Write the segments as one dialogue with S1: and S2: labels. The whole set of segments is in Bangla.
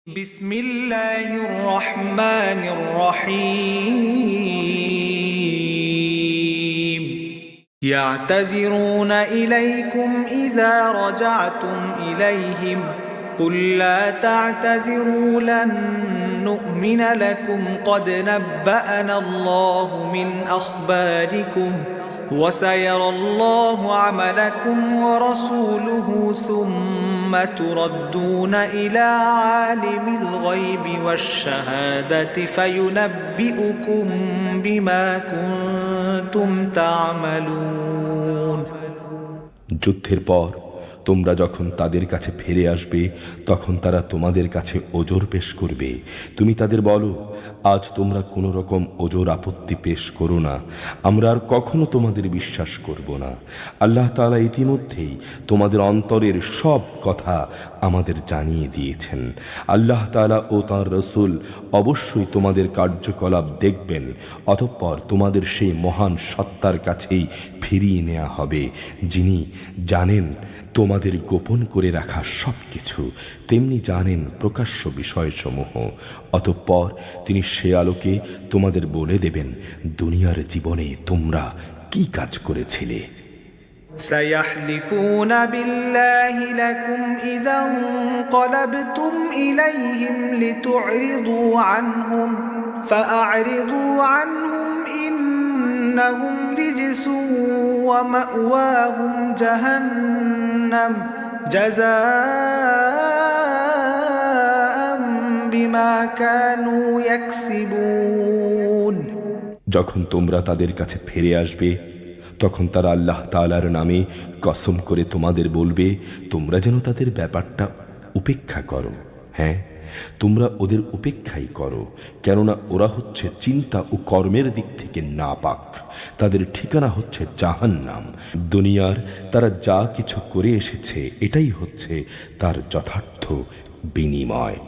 S1: بسم الله الرحمن الرحيم يعتذرون إليكم إذا رجعتم إليهم قل لا تعتذروا لن نؤمن لكم قد نبأنا الله من أخباركم وسيرى الله عملكم ورسوله ثم تردون إلى عالم الغيب والشهادة فينبئكم بما كنتم تعملون
S2: যুদ্ধের পর তোমরা যখন তাদের কাছে ফিরে আসবে তখন তারা তোমাদের কাছে ওজর পেশ করবে। তুমি তাদের বলো, আজ তোমরা কোনো রকম ওজর আপত্তি পেশ করো না, আমরা আর কখনো তোমাদের বিশ্বাস করব না। আল্লাহ তাআলা ইতিমধ্যেই তোমাদের অন্তরের সব কথা আমাদের জানিয়ে দিয়েছেন। আল্লাহ তাআলা ও তাঁর রাসূল অবশ্যই তোমাদের কার্যকলাপ দেখবেন, অতঃপর তোমাদের সেই মহান সত্তার কাছেই ফিরিয়ে নেওয়া হবে, যিনি জানেন তোমাদের গোপন করে রাখা সব কিছু, তেমনি জানেন প্রকাশ্য বিষয়সমূহ। অতঃপর তিনি সে আলোকে তোমাদের বলে দেবেন দুনিয়ার জীবনে তোমরা কি কাজ করেছিলে।
S1: سيحلفون بالله لكم إذا انقلبتم إليهم لتعرضوا عنهم فأعرضوا عنهم إنهم رجس ومأواهم جهنم جزاء بما كانوا يكسبون।
S2: যখন তোমরা তাদের কাছে ফিরে আসবে তখন তারা আল্লাহ তাআলার নামে কসম করে তোমাদের বলবে, তোমরা যেন তাদের ব্যাপারটা উপেক্ষা করো। হ্যাঁ, তোমরা ওদের উপেক্ষাই করো, কেননা ওরা হচ্ছে চিন্তা ও কর্মের দিক থেকে নাপাক, তাদের ঠিকানা হচ্ছে জাহান্নাম। দুনিয়ার তারা যা কিছু করে এসেছে এটাই হচ্ছে তার যথার্থ বিনিময়।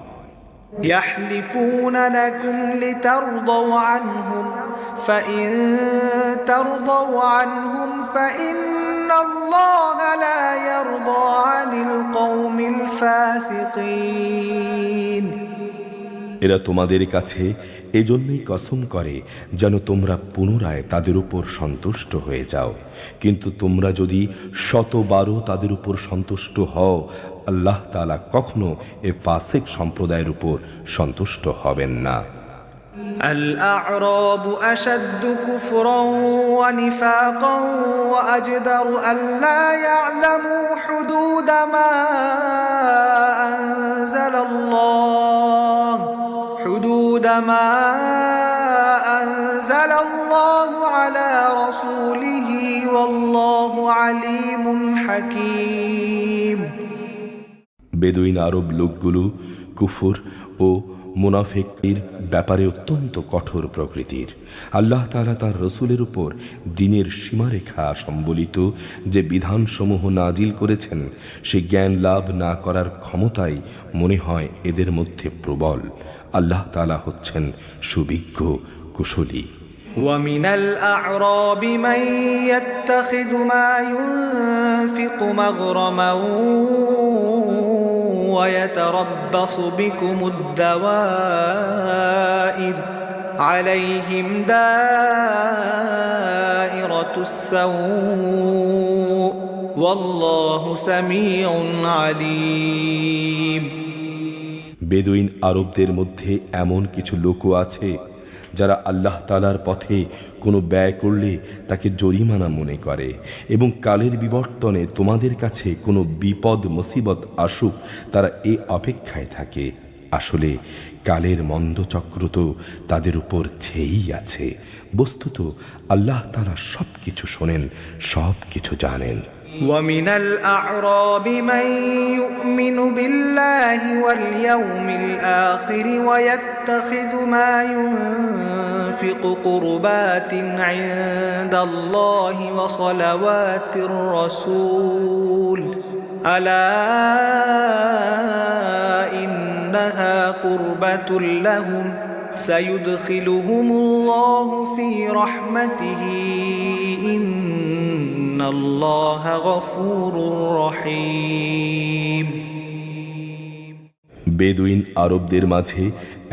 S1: يحلفون لكم لترضوا عنهم فإن ترضوا عنهم فإن الله لا يرضى عن القوم الفاسقين।
S2: এরা তোমাদের কাছে এজন্যই কসম করে যেন তোমরা পুনরায় তাদের উপর সন্তুষ্ট হয়ে যাও, কিন্তু তোমরা যদি 100 তাদের উপর সন্তুষ্ট হও, আল্লাহ তাআলা কখনো এ ফাসিক সম্প্রদায়ের উপর সন্তুষ্ট হবেন না।
S1: الأعراب أشد كفرا ونفاقا وأجدر ألا يعلموا حدود ما أنزل الله على رسوله والله عليم حكيم।
S2: বেদুইন আরব লোকগুলো কুফর ও মুনাফিকদের ব্যাপারে অত্যন্ত কঠোর প্রকৃতির। আল্লাহ তাআলা তার রসুলের উপর দ্বীনের সীমারেখা সম্বলিত যে বিধানসমূহ নাজিল করেছেন, সে জ্ঞান লাভ না করার ক্ষমতাই মনে হয় এদের মধ্যে প্রবল। আল্লাহ তাআলা হচ্ছেন সুবিজ্ঞ কুশলী।
S1: ومن الأعراب من يتخذ ما ينفق مغرما ويتربص بكم الدوائر عليهم دائرة السوء والله سميع عليم।
S2: বেদুইন আরবদের মধ্যে এমন কিছু লোকও আছে যারা আল্লাহ তাআলার পথে কোনো ব্যয় করলে তাকে জরিমানা মনে করে এবং কালের বিবর্তনে তোমাদের কাছে কোনো বিপদ মুসিবত আসুক তারা এ অপেক্ষায় থাকে। আসলে কালের মন্দচক্র তো তাদের উপর ছেয়েই আছে। বস্তুত আল্লাহ তাআলা সব কিছু শোনেন, সব কিছু জানেন।
S1: ومن الأعراب من يؤمن بالله واليوم الآخر ويتخذ ما ينفق قربات عند الله وصلوات الرسول ألا إنها قربة لهم سيدخلهم الله في رحمته إن الله غفور رحيم।
S2: বেদুইন আরবদের মাঝে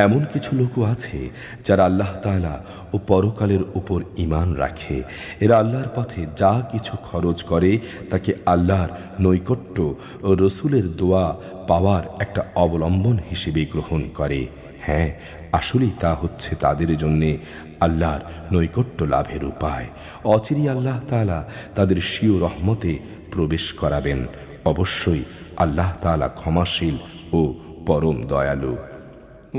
S2: এমন কিছু লোকও আছে যারা আল্লাহ তাআলা ও পরকালের উপর ঈমান রাখে। এরা আল্লাহর পথে যা কিছু খরচ করে তাকে আল্লাহর নৈকট্য ও রসুলের দোয়া পাওয়ার একটা অবলম্বন হিসেবে গ্রহণ করে। হ্যাঁ, আসলেই তা হচ্ছে তাদের জন্যে আল্লাহর নৈকট্য লাভের উপায়। অচিরেই আল্লাহ তাআলা তাদের স্বীয় রহমতে প্রবেশ করাবেন। অবশ্যই আল্লাহ তাআলা ক্ষমাশীল ও পরম দয়ালু।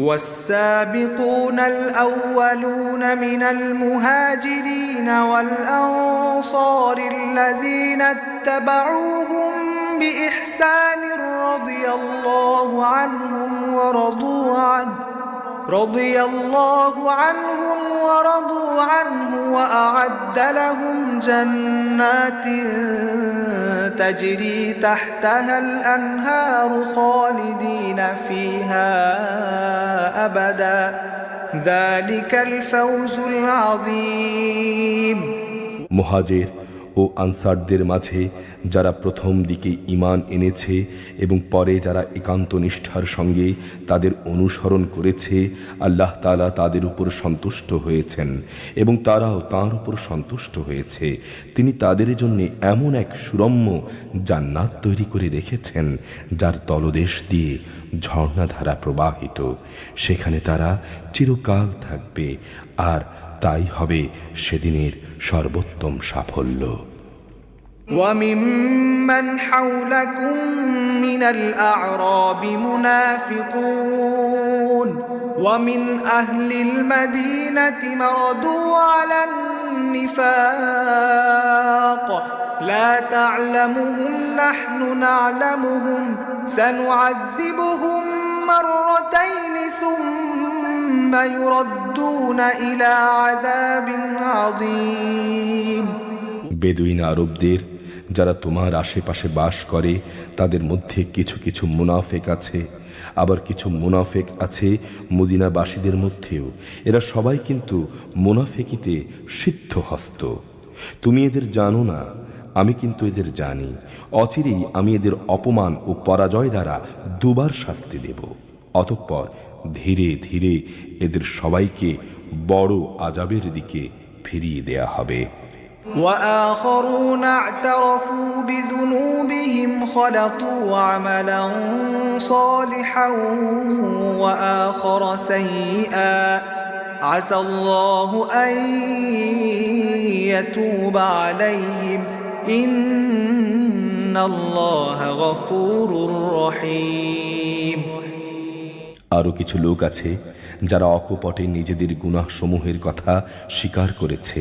S1: والسابقون الأولون من المهاجرين والأنصار الذين اتبعوهم بإحسان رضي الله عنهم ورضوا عنه وأعد لهم جنات تجري تحتها الأنهار خالدين فيها أبدا ذلك الفوز العظيم।
S2: মুহাজির ও আনসারদের মাঝে যারা প্রথম দিকে ঈমান এনেছে এবং পরে যারা একান্ত নিষ্ঠার সঙ্গে তাদের অনুসরণ করেছে, আল্লাহ তাআলা তাদের উপর সন্তুষ্ট হয়েছেন এবং তারাও তাঁর উপর সন্তুষ্ট হয়েছে। তিনি তাদের জন্য এমন এক সুরম্য জান্নাত তৈরি করে রেখেছেন যার তলদেশ দিয়ে ঝর্ণাধারা প্রবাহিত। সেখানে তারা চিরকাল থাকবে, আর তাই হবে সেদিনের সর্বোত্তম সাফল্য।
S1: وممن حولكم من الأعراب منافقون ومن أهل المدينة مردوا على النفاق لا تعلمهم نحن نعلمهم سنعذبهم مرتين ثم يردون إلى عذاب عظيم।
S2: বেদুইন আরবদের যারা তোমার আশেপাশে বাস করে তাদের মধ্যে কিছু কিছু মুনাফিক আছে, আবার কিছু মুনাফিক আছে মদিনাবাসীদের মধ্যেও। এরা সবাই কিন্তু মুনাফিকিতে সিদ্ধহস্ত। তুমি এদের জানো না, আমি কিন্তু এদের জানি। অচিরেই আমি এদের অপমান ও পরাজয় দ্বারা দুবার শাস্তি দেব। অতঃপর ধীরে ধীরে এদের সবাইকে বড় আযাবের দিকে ফিরিয়ে দেয়া হবে।
S1: وآخرون اعترفوا بذنوبهم خلطوا عملا صالحا وآخر سيئا عسى الله أن يتوب عليهم إن الله غفور رحيم।
S2: আরও কিছু লোক আছে যারা অকপটে নিজেদের গুনাহ সমূহের কথা স্বীকার করেছে।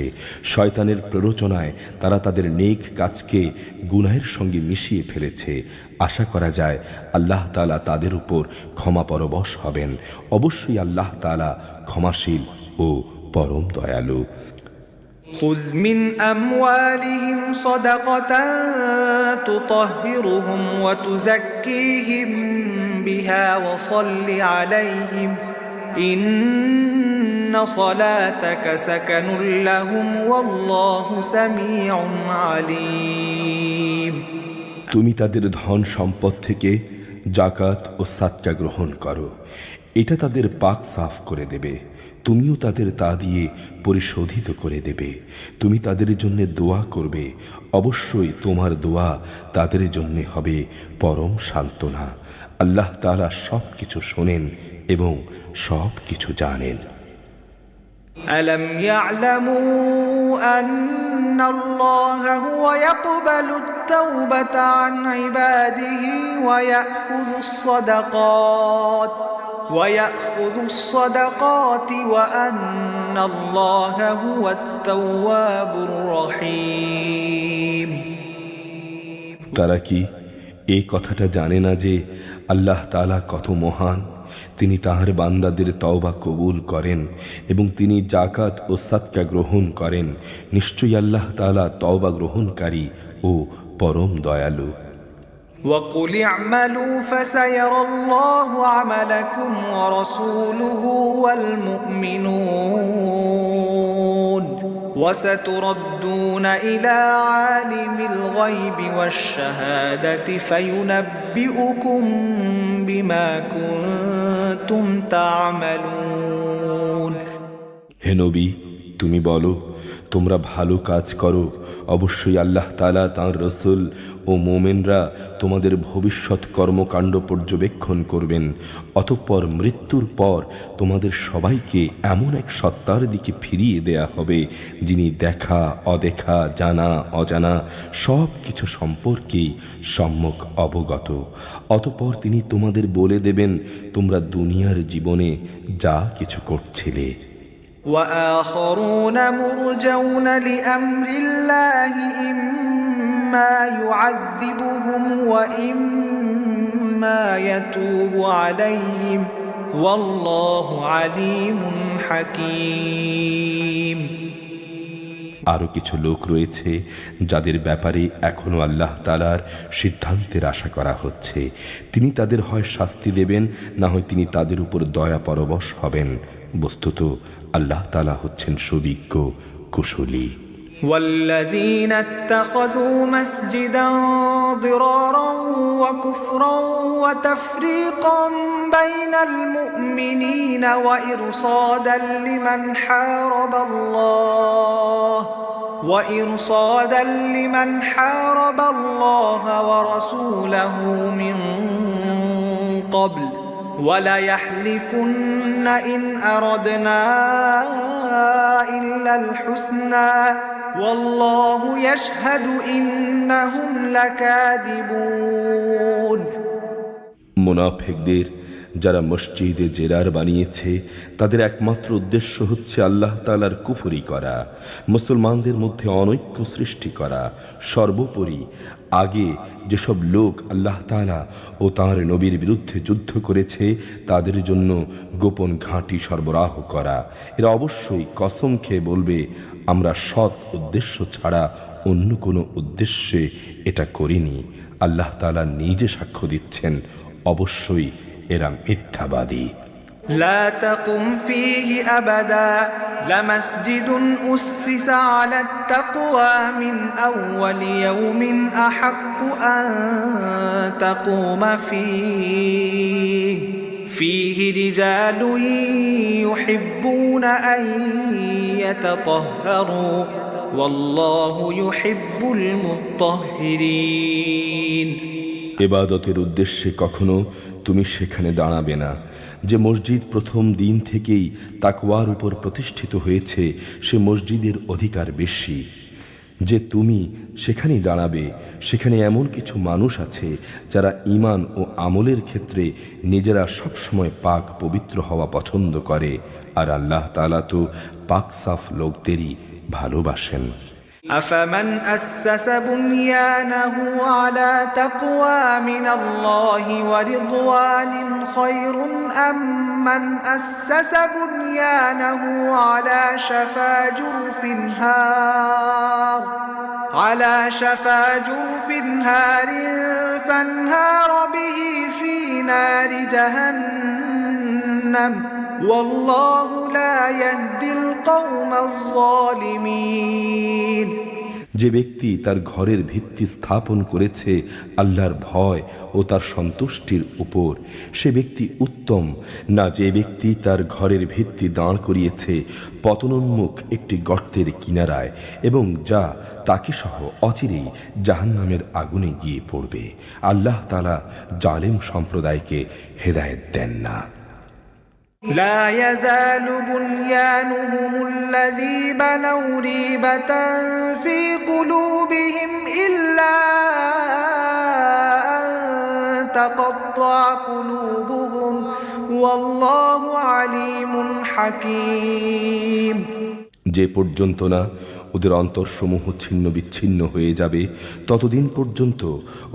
S2: শয়তানের প্ররোচনায় তারা তাদের নেক কাজকে গুনাহের সঙ্গে মিশিয়ে ফেলেছে। আশা করা যায় আল্লাহ তাআলা তাদের উপর ক্ষমা পরবশ হবেন। অবশ্যই আল্লাহ তাআলা ক্ষমাশীল ও পরম দয়ালু।
S1: خذ من أموالهم صدقة تطهرهم وتزكيهم بها وصل عليهم إن صلاتك سكن لهم والله سميع عليم।
S2: তুমি তাদের ধন সম্পদ থেকে জাকাত ও সাদকা গ্রহণ করো, এটা তাদের পাক সাফ করে দেবে। তুমিও তাদের তা দিয়ে পরিশোধিত করে দেবে। তুমি তাদের জন্য দোয়া করবে, অবশ্যই তোমার দোয়া তাদের জন্য হবে পরম সান্ত্বনা। আল্লাহ তাআলা সব কিছু শোনেন এবং সব কিছু জানেন।
S1: ألم يعلموا أن الله هو يقبل التوبة عن عباده ويأخذ الصدقات وأن الله هو التواب الرحيم।
S2: তারা কি এই কথাটা জানে না যে আল্লাহ তাআলা কত মহান? তিনি তাঁর বান্দাদের তওবা কবুল করেন এবং তিনি জাকাত ও সাদকা গ্রহণ করেন। নিশ্চয়ই আল্লাহ তাআলা তওবা গ্রহণকারী ও পরম দয়ালু।
S1: وقل اعملوا فسيرى الله عملكم ورسوله والمؤمنون وستردون إلى عالم الغيب والشهادة فينبئكم بما كنتم تعملون
S2: হে নবী, তুমি বলো, তোমরা ভালো কাজ করো, অবশ্যই আল্লাহ তাআলা তাঁর রাসূল ও মুমিনরা তোমাদের ভবিষ্যৎ কর্মকাণ্ড পর্যবেক্ষণ করবেন। অতঃপর মৃত্যুর পর তোমাদের সবাইকে এমন এক সত্তার দিকে ফিরিয়ে দেয়া হবে যিনি দেখা অদেখা জানা অজানা সব কিছু সম্পর্কে সম্যক অবগত। অতঃপর তিনি তোমাদের বলে দেবেন তোমরা দুনিয়ার জীবনে যা কিছু করছিলে।
S1: وآخرون مرجون لأمر الله إما يعذبهم وإما يتوب عليهم والله عليم حكيم
S2: আরও কিছু লোক রয়েছে যাদের ব্যাপারে এখনো আল্লাহ তাআলার সিদ্ধান্তের আশা করা হচ্ছে। তিনি তাদের হয় শাস্তি দেবেন, না হয় তিনি তাদের উপর দয়া পরবশ হবেন। বস্তুত আল্লাহ তাআলা হচ্ছেন সুবিজ্ঞ কুশলী।
S1: والذين اتخذوا مسجدا ضرارا وكفرا وتفريقا بين المؤمنين وإرصادا لمن حارب الله ورسوله من قبل وليحلفن إن أردنا إلا الحسنى والله يشهد إنهم لكاذبون
S2: মুনাফিকদের যারা মসজিদে জেরার বানিয়েছে তাদের একমাত্র উদ্দেশ্য হচ্ছে আল্লাহ তাআলার কুফরি করা, মুসলমানদের মধ্যে অনৈক্য সৃষ্টি করা। সর্বোপরি আগে যেসব লোক আল্লাহ তাআলা ও তাঁর নবীর বিরুদ্ধে যুদ্ধ করেছে তাদের জন্য গোপন ঘাঁটি সরবরাহ করা। এরা অবশ্যই কসম খেয়ে বলবে আমরা সৎ উদ্দেশ্য ছাড়া অন্য কোনো উদ্দেশ্যে এটা করিনি। আল্লাহ তাআলা নিজে সাক্ষ্য দিচ্ছেন অবশ্যই এরা মিথ্যাবাদী।
S1: لا تقم فيه أبدا لمسجد أسس على التقوى من أول يوم أحق أن تقوم فيه رجال يحبون أن يتطهروا والله يحب المطهرين
S2: ইবাদতের উদ্দেশ্যে কখনো তুমি সেখানে দাঁড়াবে না। যে মসজিদ প্রথম দিন থেকেই তাকওয়ার উপর প্রতিষ্ঠিত হয়েছে সে মসজিদের অধিকার বেশি। যে তুমি সেখানেই দাঁড়াবে, সেখানে এমন কিছু মানুষ আছে যারা ঈমান ও আমলের ক্ষেত্রে নিজেরা সবসময় পাক পবিত্র হওয়া পছন্দ করে, আর আল্লাহ তাআলা তো পাক সাফ লোকদেরই ভালোবাসেন।
S1: أفمن أسس بنيانه على تقوى من الله ورضوان خير أم من أسس بنيانه على شفا جرف هار فانهار به في نار جهنم والله لا يهدي القوم الظالمين
S2: যে ব্যক্তি তার ঘরের ভিত্তি স্থাপন করেছে আল্লাহর ভয় ও তার সন্তুষ্টির উপর, সে ব্যক্তি উত্তম না যে ব্যক্তি তার ঘরের ভিত্তি দাঁড় করিয়েছে পতনোন্মুখ একটি গর্তের কিনারায় এবং যা তাকে সহ অচিরেই জাহান্নামের আগুনে গিয়ে পড়বে। আল্লাহ তাআলা জালেম সম্প্রদায়কে হেদায়েত দেন না।
S1: لا يزال بنيانهم الذي بنوا ريبة في قلوبهم إلا أن تقطع قلوبهم والله عليم حكيم
S2: যে পর্যন্ত না ওদের অন্তরসমূহ ছিন্ন বিচ্ছিন্ন হয়ে যাবে ততদিন পর্যন্ত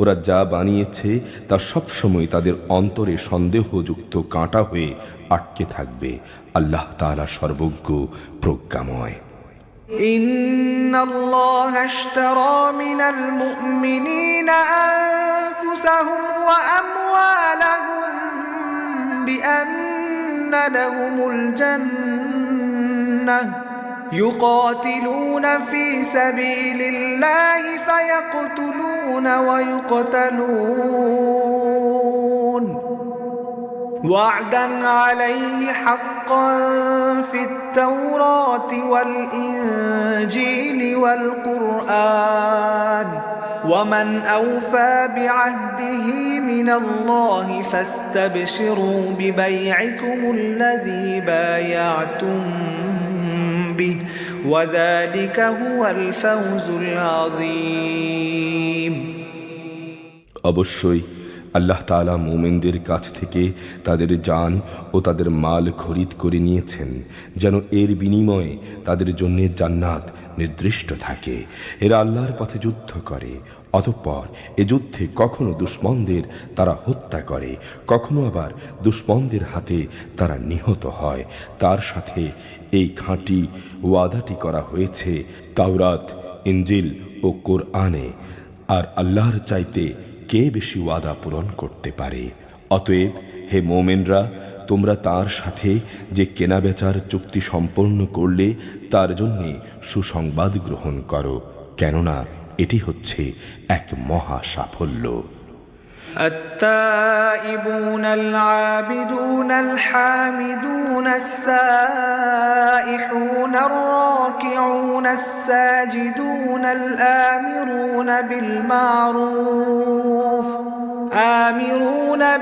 S2: ওরা যা বানিয়েছে তা সবসময় তাদের অন্তরে সন্দেহযুক্ত কাঁটা হয়ে আটকে থাকবে। আল্লাহ তাআলা সর্বজ্ঞ প্রজ্ঞাময়।
S1: ইন্নাল্লাহা আশতারা মিনাল মুমিনিনা আনফুসাহুম ওয়া আমওয়ালাহুম বিআন্না লাহুমুল জান্নাহ يقاتلون في سبيل الله فيقتلون ويقتلون وعدا عليه حقا في التوراة والإنجيل والقرآن ومن أوفى بعهده من الله فاستبشروا ببيعكم الذي بايعتم به وذلك هو الفوز العظيم
S2: অবশ্যই আল্লাহ তাআলা মুমিনদের কাছ থেকে তাদের জান ও তাদের মাল খরিদ করে নিয়েছেন যেন এর বিনিময়ে তাদের জন্য জান্নাত নির্দিষ্ট থাকে। এরা আল্লাহর পথে যুদ্ধ করে, অতঃপর এ যুদ্ধে কখনো দুশমনদের তারা হত্যা করে, কখনো আবার দুশমনদের হাতে তারা নিহত হয়। তার সাথে এই খাঁটি ওয়াদাটি করা হয়েছে তাওরাত, ইনজিল ও কোরআনে। আর আল্লাহর চাইতে কে বেশি ওয়াদা পূরণ করতে পারে? অতএব হে মোমেনরা, তোমরা তার সাথে যে কেনাবেচার চুক্তি সম্পন্ন করলে তার জন্য সুসংবাদ গ্রহণ করো, কেননা এটি হচ্ছে এক মহা সাফল্য।
S1: التائبون العابدون الحامدون السائحون الراكعون الساجدون الآمرون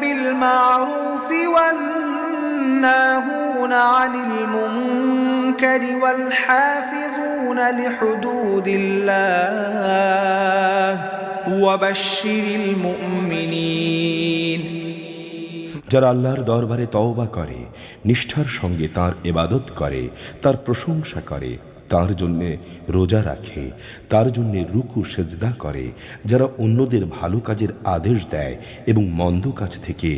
S1: بالمعروف والناهون عن المنكر والحافظون لحدود الله وبشر المؤمنين
S2: যারা আল্লাহর দরবারে তওবা করে, নিষ্ঠার সঙ্গে তার ইবাদত করে, তার প্রশংসা করে, তার জন্য রোজা রাখে, তার জন্য রুকু সেজদা করে, যারা অন্যদের ভালো কাজের আদেশ দেয় এবং মন্দ কাজ থেকে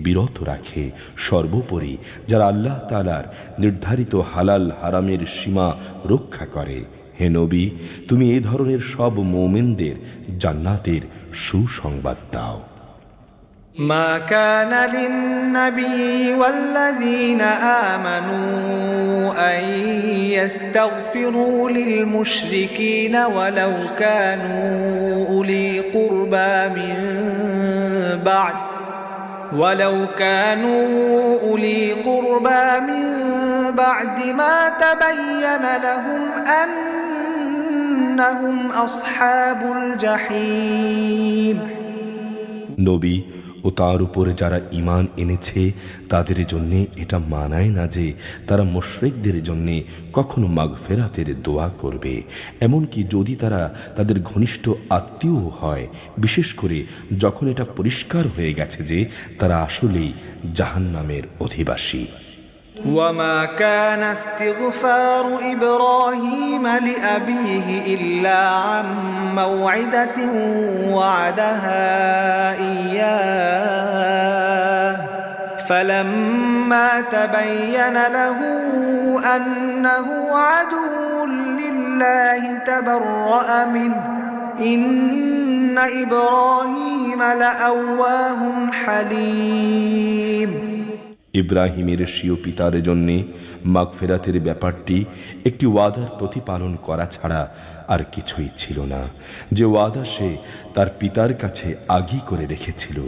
S2: বিরত রাখে, সর্বোপরি যারা আল্লাহ তাআলার নির্ধারিত হালাল হারামের সীমা রক্ষা করে, হে নবী, তুমি এই ধরনের সব মুমিনদের জান্নাতের সুসংবাদ দাও।
S1: ما كان للنبي والذين آمنوا أن يستغفروا للمشركين ولو كانوا أولي قربى من بعد ما تبين لهم أنهم أصحاب الجحيم
S2: নবী ও তার উপরে যারা ঈমান এনেছে তাদের জন্য এটা মানায় না যে তারা মুশরিকদের জন্য কখনো মাগফিরাতের দোয়া করবে, এমনকি যদি তারা তাদের ঘনিষ্ঠ আত্মীয় হয়, বিশেষ করে যখন এটা পরিষ্কার হয়ে গেছে যে তারা আসলেই জাহান্নামের অধিবাসী।
S1: وما كان استغفار إبراهيم لأبيه إلا عن موعدة وعدها إياه فلما تبين له أنه عدو لله تبرأ منه إن إبراهيم لأواه حليم
S2: ইব্রাহিমের স্বীয় পিতার জন্য মাগফিরাতের ব্যাপারটি একটি ওয়াদার প্রতিপালন করা ছাড়া আর কিছুই ছিল না, যে ওয়াদা সে তার পিতার কাছে আগেই করে রেখেছিল।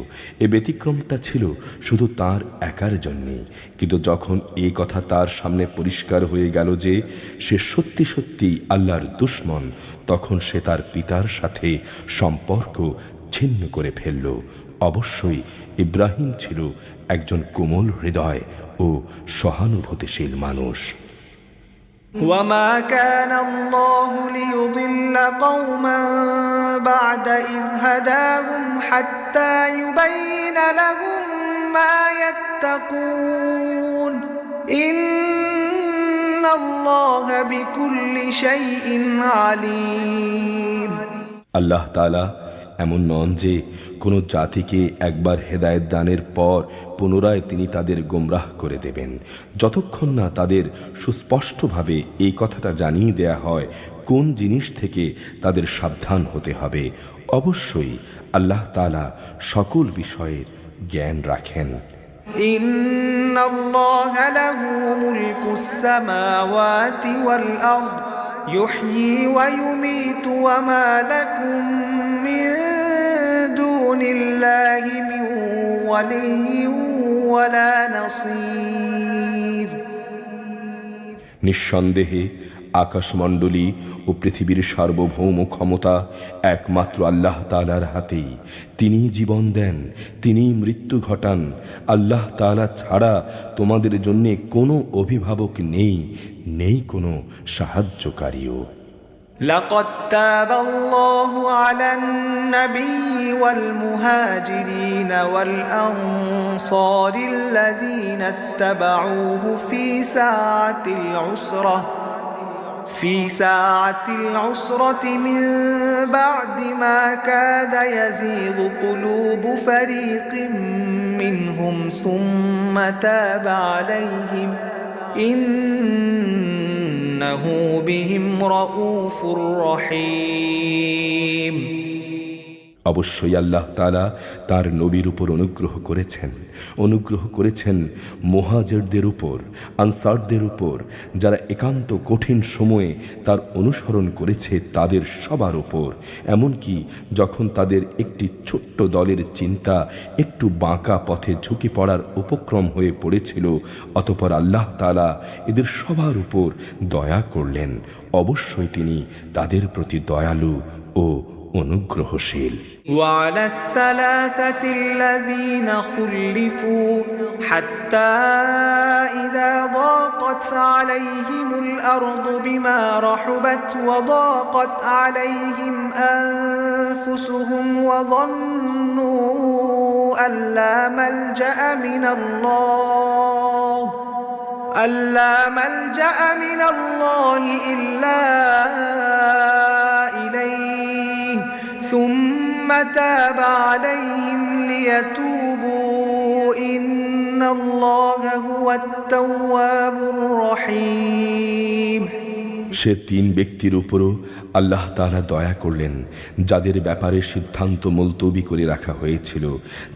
S2: এ ব্যতিক্রমটা ছিল শুধু তার একার জন্যে, কিন্তু যখন এই কথা তার সামনে পরিষ্কার হয়ে গেল যে সে সত্যি সত্যি আল্লাহর দুশমন, তখন সে তার পিতার সাথে সম্পর্ক ছিন্ন করে ফেলল। অবশ্যই ইব্রাহিম ছিল একজন কোমল হৃদয় ও সহানুভূতিশীল মানুষ।
S1: وما كان الله ليضل قوما بعد إذ هداهم حتى يبين لهم ما يتقون إن الله بكل شيء عليم।
S2: আল্লাহ তাআলা এমন নন যে কোনো জাতিকে একবার হেদায়েত দানের পর পুনরায় তিনি তাদের গোমরাহ করে দেবেন, যতক্ষণ না তাদের সুস্পষ্টভাবে এই কথাটা জানিয়ে দেয়া হয় কোন জিনিস থেকে তাদের সাবধান হতে হবে। অবশ্যই আল্লাহ তাআলা সকল বিষয়ের জ্ঞান রাখেন।
S1: ইন্নাল্লাহা লাহু মুলকুস সামাওয়াতি ওয়াল আরদ ইউহয়ী ওয়া ইউমীতু ওয়া মা লাকুম মিন দুনিল্লাহি মিন ওয়ালিয়্যিন ওয়া লা নাসীর।
S2: নিঃসন্দেহে আকাশমণ্ডলী ও পৃথিবীর সার্বভৌম ক্ষমতা একমাত্র আল্লাহ তাআলার হাতেই। তিনি জীবন দেন, তিনি মৃত্যু ঘটান। আল্লাহ তাআলা ছাড়া তোমাদের জন্য কোনো অভিভাবক নেই, নেই কোনো সাহায্যকারীও।
S1: لقد تاب الله على النبي والمهاجرين والأنصار الذين اتبعوه في ساعة العسرة من بعد ما كاد يزيغ قلوب فريق منهم ثم تاب عليهم إنه بهم رؤوف رحيم।
S2: অবশ্যই আল্লাহ তাআলা তার নবীর উপর অনুগ্রহ করেছেন মুহাজিরদের উপর, আনসারদের উপর, যারা একান্ত কঠিন সময়ে তার অনুসরণ করেছে তাদের সবার উপর। এমনকি যখন তাদের একটি ছোট্ট দলের চিন্তা একটু বাঁকা পথে ঝুঁকে পড়ার উপক্রম হয়ে পড়েছিল, অতঃপর আল্লাহ তাআলা এদের সবার উপর দয়া করলেন। অবশ্যই তিনি তাদের প্রতি দয়ালু ও অনুগ্রহশীল।
S1: وعلى الثلاثة الذين خلفوا حتى إذا ضاقت عليهم الأرض بما رحبت وضاقت عليهم أنفسهم وظنوا أن لا ملجأ من الله إلا إليه ثم تاب عليهم ليتوبوا إن الله هو التواب الرحيم।
S2: সে তিন ব্যক্তির উপরও আল্লাহ তাআলা দয়া করলেন যাদের ব্যাপারে সিদ্ধান্ত মুলতবি করে রাখা হয়েছিল।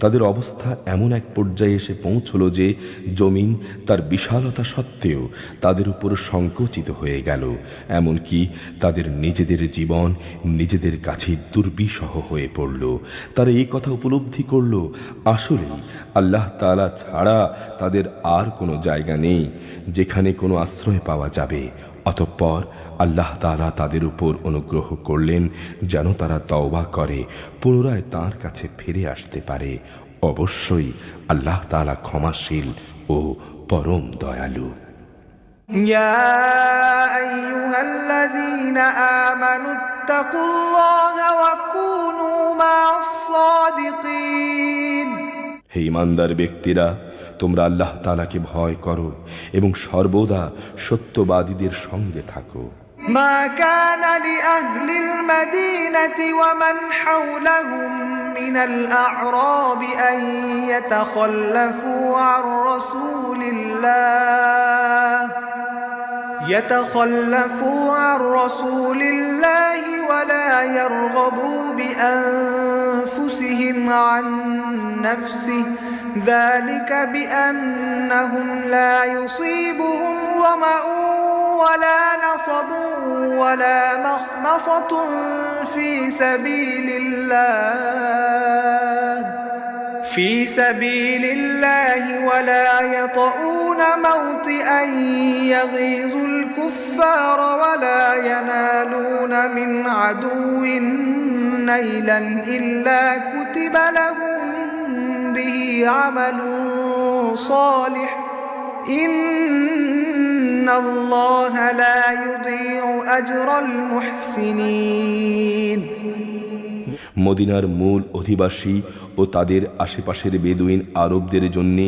S2: তাদের অবস্থা এমন এক পর্যায়ে এসে পৌঁছল যে জমিন তার বিশালতা সত্ত্বেও তাদের উপর সংকুচিত হয়ে গেল। এমনকি তাদের নিজেদের জীবন নিজেদের কাছে দুর্বিষহ হয়ে পড়ল। তারা এই কথা উপলব্ধি করল, আসলেই আল্লাহ তাআলা ছাড়া তাদের আর কোনো জায়গা নেই যেখানে কোনো আশ্রয় পাওয়া যাবে। অতঃপর আল্লাহ তাআলা তাদের উপর অনুগ্রহ করলেন যেন তারা তওবা করে পুনরায় তাঁর কাছে ফিরে আসতে পারে। অবশ্যই আল্লাহ তাআলা ক্ষমাশীল ও পরম দয়ালু।
S1: يا أيها الذين آمنوا اتقوا الله وكونوا مع الصادقين।
S2: হে ঈমানদার ব্যক্তিরা, তোমরা আল্লাহ তাআলাকে ভয় করো এবং সর্বদা সত্যবাদীদের সঙ্গে থাকো।
S1: ما كان لأهل المدينة ومن حولهم من الأعراب أن يتخلفوا عن رسول الله ولا يرغبوا بأنفسهم عن نفسه ذلك بأنهم لا يصيبهم ظمأ ولا نصب ولا مخمصة في سبيل الله ولا يطؤون موطئا يغيظ الكفار ولا ينالون من عدو نيلا إلا كتب لهم به عمل صالح إن الله لا يضيع أجر المحسنين।
S2: মদিনার মূল অধিবাসী ও তাদের আশেপাশের বেদুইন আরবদের জন্য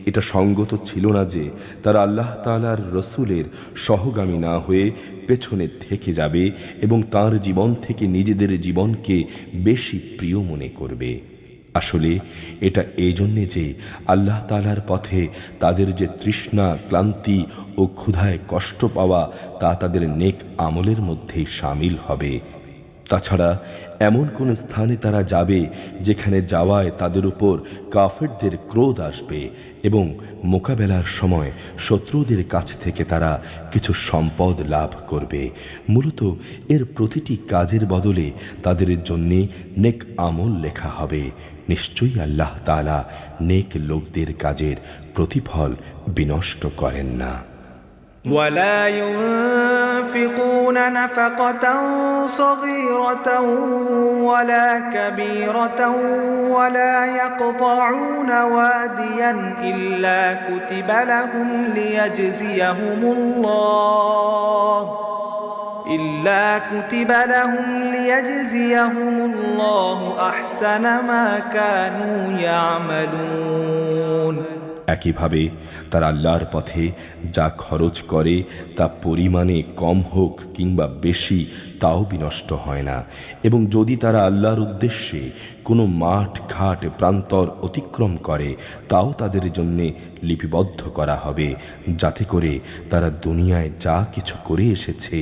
S2: এটা সঙ্গত ছিল না যে তারা আল্লাহ তাআলার রসুলের সহগামী না হয়ে পেছনে থেকে যাবে এবং তার জীবন থেকে নিজেদের জীবনকে বেশি প্রিয় মনে করবে। আসলে এটা এই জন্যে যে আল্লাহ তাআলার পথে তাদের যে তৃষ্ণা, ক্লান্তি ও ক্ষুধায় কষ্ট পাওয়া তা তাদের নেক আমলের মধ্যেই শামিল হবে। তাছাড়া এমন কোন স্থানে তারা যাবে যেখানে যাওয়ায় তাদের উপর কাফেরদের ক্রোধ আসবে এবং মোকাবেলার সময় শত্রুদের কাছ থেকে তারা কিছু সম্পদ লাভ করবে। মূলত এর প্রতিটি কাজের বদলে তাদের জন্যে নেক আমল লেখা হবে। নিশ্চয়ই আল্লাহ তাআলা নেক লোকদের কাজের প্রতিফল বিনষ্ট করেন না।
S1: ولا ينفقون نفقة صغيرة ولا كبيرة ولا يقطعون واديا إلا كتب لهم ليجزيهم الله أحسن ما كانوا يعملون।
S2: একইভাবে তারা আল্লাহর পথে যা খরচ করে তা পরিমাণে কম হোক কিংবা বেশি তাও বিনষ্ট হয় না, এবং যদি তারা আল্লাহর উদ্দেশ্যে কোনো মাঠ ঘাট প্রান্তর অতিক্রম করে তাও তাদের জন্যে লিপিবদ্ধ করা হবে, যাতে করে তারা দুনিয়ায় যা কিছু করে এসেছে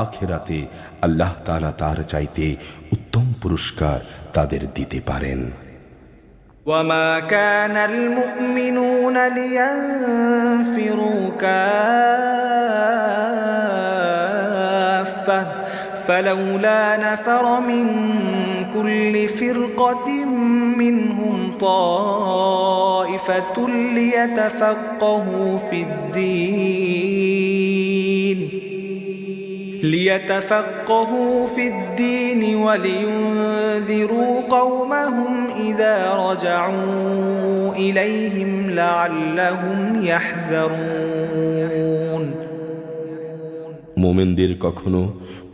S2: আখিরাতে আল্লাহ তাআলা তার চাইতে উত্তম পুরস্কার তাদের দিতে পারেন।
S1: وما كان المؤمنون لينفروا كافة فلولا نفر من كل فرقة منهم طائفة ليتفقهوا في الدين ولينذروا قومهم إذا رجعوا إليهم لعلهم يحذرون।
S2: মোমেনদের কখনো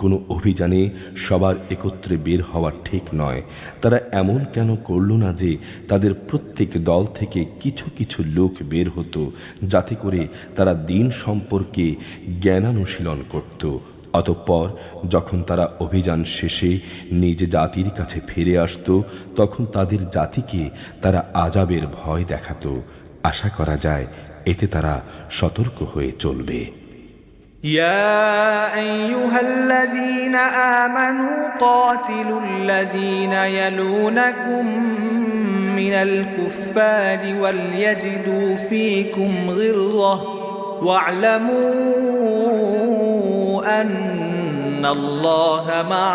S2: কোনো অভিযানে সবার একত্রে বের হওয়া ঠিক নয়। তারা এমন কেন করল না যে তাদের প্রত্যেক দল থেকে কিছু কিছু লোক বের হতো, যাতে করে তারা দ্বীন সম্পর্কে জ্ঞানানুশীলন করত। অতঃপর যখন তারা অভিযান শেষে নিজ জাতির কাছে ফিরে আসত, তখন তাদের জাতিকে তারা আযাবের ভয় দেখাতো। আশা করা যায় এতে তারা সতর্ক হয়ে চলবে।
S1: يا أيها الذين آمنوا قاتلوا الذين يلونكم من الكفار وليجدوا فيكم غلظة واعلموا أن الله مع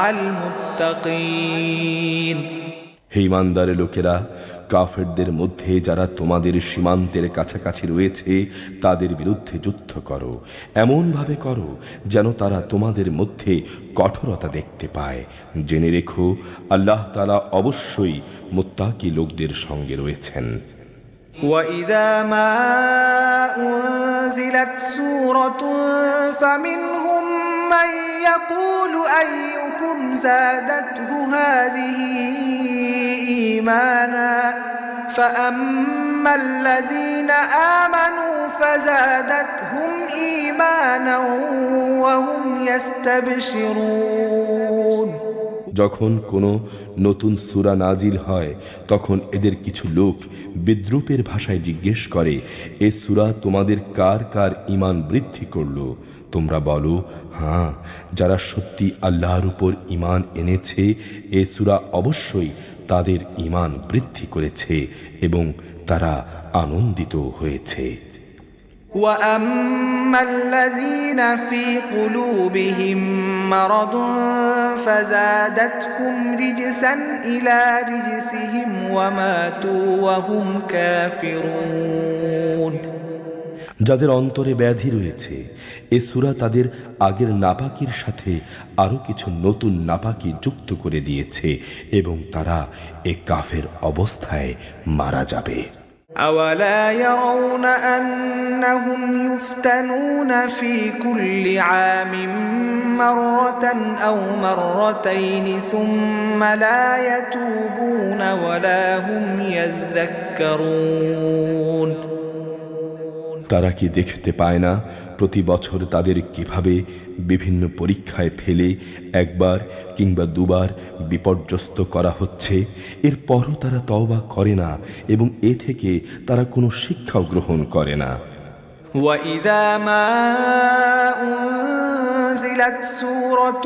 S1: المتقين।
S2: হে ঈমানদার লোকেরা, কাফেরদের মধ্যে যারা তোমাদের সীমান্তের কাছাকাছি রয়েছে তাদের বিরুদ্ধে যুদ্ধ করো, এমনভাবে করো যেন তারা তোমাদের মধ্যে কঠোরতা দেখতে পায়। জেনে রেখো আল্লাহ তাআলা অবশ্যই মুত্তাকি লোকদের সঙ্গে রয়েছেন।
S1: وَإِذَا مَا أُنزِلَتْ سُورَةٌ فَمِنْهُمْ مَنْ يَقُولُ أَيُّكُمْ زَادَتْهُ هَذِهِ إِيمَانًا فَأَمَّا الَّذِينَ آمَنُوا فَزَادَتْهُمْ إِيمَانًا وَهُمْ يَسْتَبْشِرُونَ।
S2: যখন কোনো নতুন সূরা নাজিল হয় তখন এদের কিছু লোক বিদ্রূপের ভাষায় জিজ্ঞেস করে, এ সূরা তোমাদের কার কার ঈমান বৃদ্ধি করলো? তোমরা বলো, হ্যাঁ, যারা সত্যি আল্লাহর উপর ঈমান এনেছে এ সূরা অবশ্যই তাদের ঈমান বৃদ্ধি করেছে এবং তারা আনন্দিত হয়েছে।
S1: وَأَمَّا الَّذِينَ فِي قُلُوبِهِم مَّرَضٌ فَزَادَتْهُمْ رِجْسًا إِلَى رِجْسِهِمْ وَمَاتُوا وَهُمْ كَافِرُونَ।
S2: যাদের অন্তরে ব্যাধি রয়েছে এ সূরা তাদের আগের নাপাকির সাথে আরো কিছু নতুন নাপাকি যুক্ত করে দিয়েছে এবং তারা এ কাফের অবস্থায় মারা যাবে।
S1: أَوَلَا يَرَوْنَ أَنَّهُمْ يُفْتَنُونَ فِي كُلِّ عَامٍ مَّرَّةً أَوْ مَرَّتَيْنِ ثُمَّ لَا يَتُوبُونَ وَلَا هُمْ يَذَّكَّرُونَ।
S2: তারা কি দেখতে পায় না প্রতি বছর তাদের কিভাবে বিভিন্ন পরীক্ষায় ফেলে একবার কিংবা দুবার বিপর্যস্ত করা হচ্ছে, এরপরও তারা তওবা করে না এবং এ থেকে তারা কোনো শিক্ষাও গ্রহণ করে না।
S1: وَإِذَا مَا أُنزِلَتْ سُورَةٌ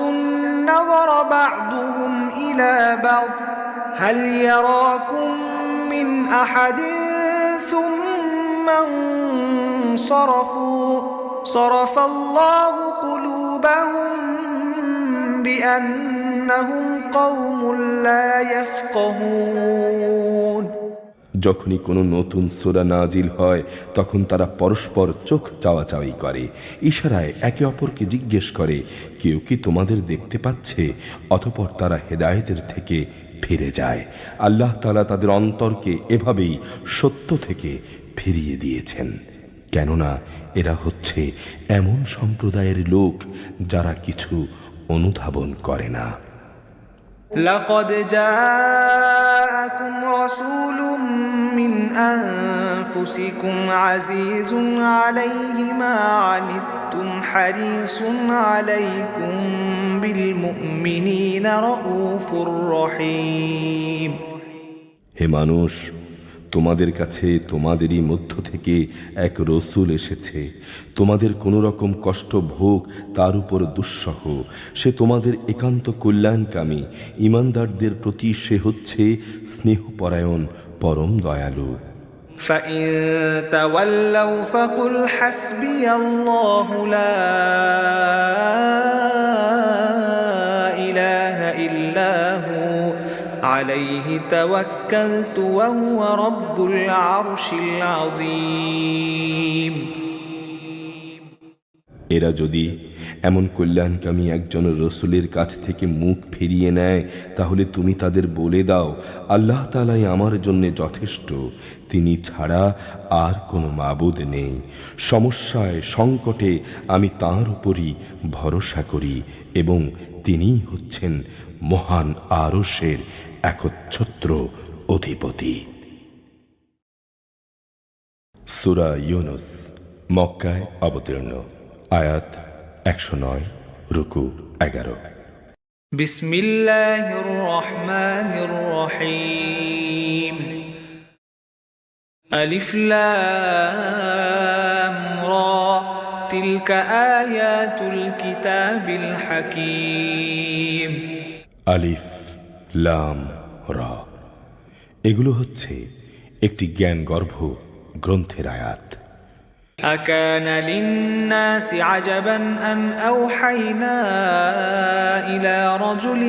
S1: نَظَرَ بَعْضُ بعضهم إلى بعض هل يراكم من أحد ثم انصرفوا صرف الله قلوبهم بأنهم قوم لا يفقهون।
S2: যখনই কোনো নতুন সূরা নাজিল হয় তখন তারা পরস্পর চোখ চাওয়াচাওয়ি করে, ইশারায় একে অপরকে জিজ্ঞেস করে, কেউ কি তোমাদের দেখতে পাচ্ছে? অতঃপর তারা হেদায়েতের থেকে ফিরে যায়। আল্লাহ তাআলা তাদের অন্তরকে এভাবেই সত্য থেকে ফিরিয়ে দিয়েছেন, কেননা এরা হচ্ছে এমন সম্প্রদায়ের লোক যারা কিছু অনুধাবন করে না।
S1: لقد جاءكم رسول من أنفسكم عزيز عليه ما عنتم حريص عليكم بالمؤمنين رؤوف رحيم।
S2: হে মানুষ, তোমাদের কাছে তোমাদেরই মধ্য থেকে এক রসূল এসেছে, তোমাদের কোনো রকম কষ্ট ভোগ তার উপর দুঃসহ, সে তোমাদের একান্ত কল্যাণকামী, ঈমানদারদের প্রতি সে হচ্ছে স্নেহপরায়ণ, পরম দয়ালু।
S1: فإن تولوا فقل حسبي الله لا إله إلا هو عليه توكلت وهو رب العرش العظيم।
S2: এরা যদি এমন কল্যাণকামী একজন রসূলের কাছ থেকে মুখ ফিরিয়ে নেয় তাহলে তুমি তাদের বলে দাও, আল্লাহ তাআলাই আমার জন্য যথেষ্ট, তিনি ছাড়া আর কোনো মাবুদ নেই। সমস্যায় সংকটে আমি তাঁর উপরই ভরসা করি এবং তিনিই হচ্ছেন মহান আরশের একচ্ছত্র অধিপতি। সূরা ইউনুস মক্কায় অবতীর্ণ, আয়াত 109, রুকু 11।
S1: বিসমিল্লাহির রহমানির রহিম। আলিফ লাম রা তিলকা আয়াতুল কিতাবিল হাকীম।
S2: আলিফ লাম রা, এগুলো হচ্ছে একটি জ্ঞানগর্ভ গ্রন্থের আয়াত।
S1: أكان للناس عجبا أن أوحينا إلى رجل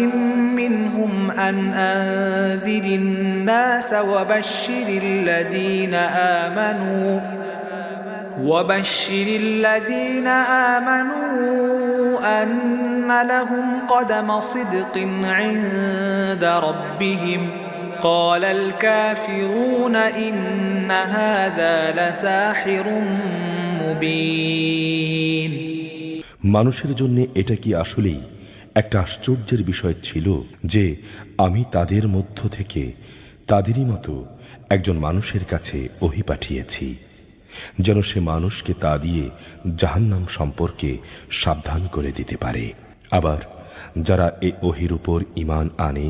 S1: منهم أن أنذر الناس وبشر الذين آمنوا أن لهم قدم صدق عند ربهم قال الكافرون إن هذا لساحر মুবিন।
S2: মানুষের জন্য এটা কি আসলেই একটা আশ্চর্যের বিষয় ছিল যে আমি তাদের মধ্য থেকে তাদেরই মতো একজন মানুষের কাছে ওহী পাঠিয়েছি, যেন সে মানুষকে তা দিয়ে জাহান্নাম সম্পর্কে সাবধান করে দিতে পারে। আবার যারা এই ওহীর উপর ঈমান আনে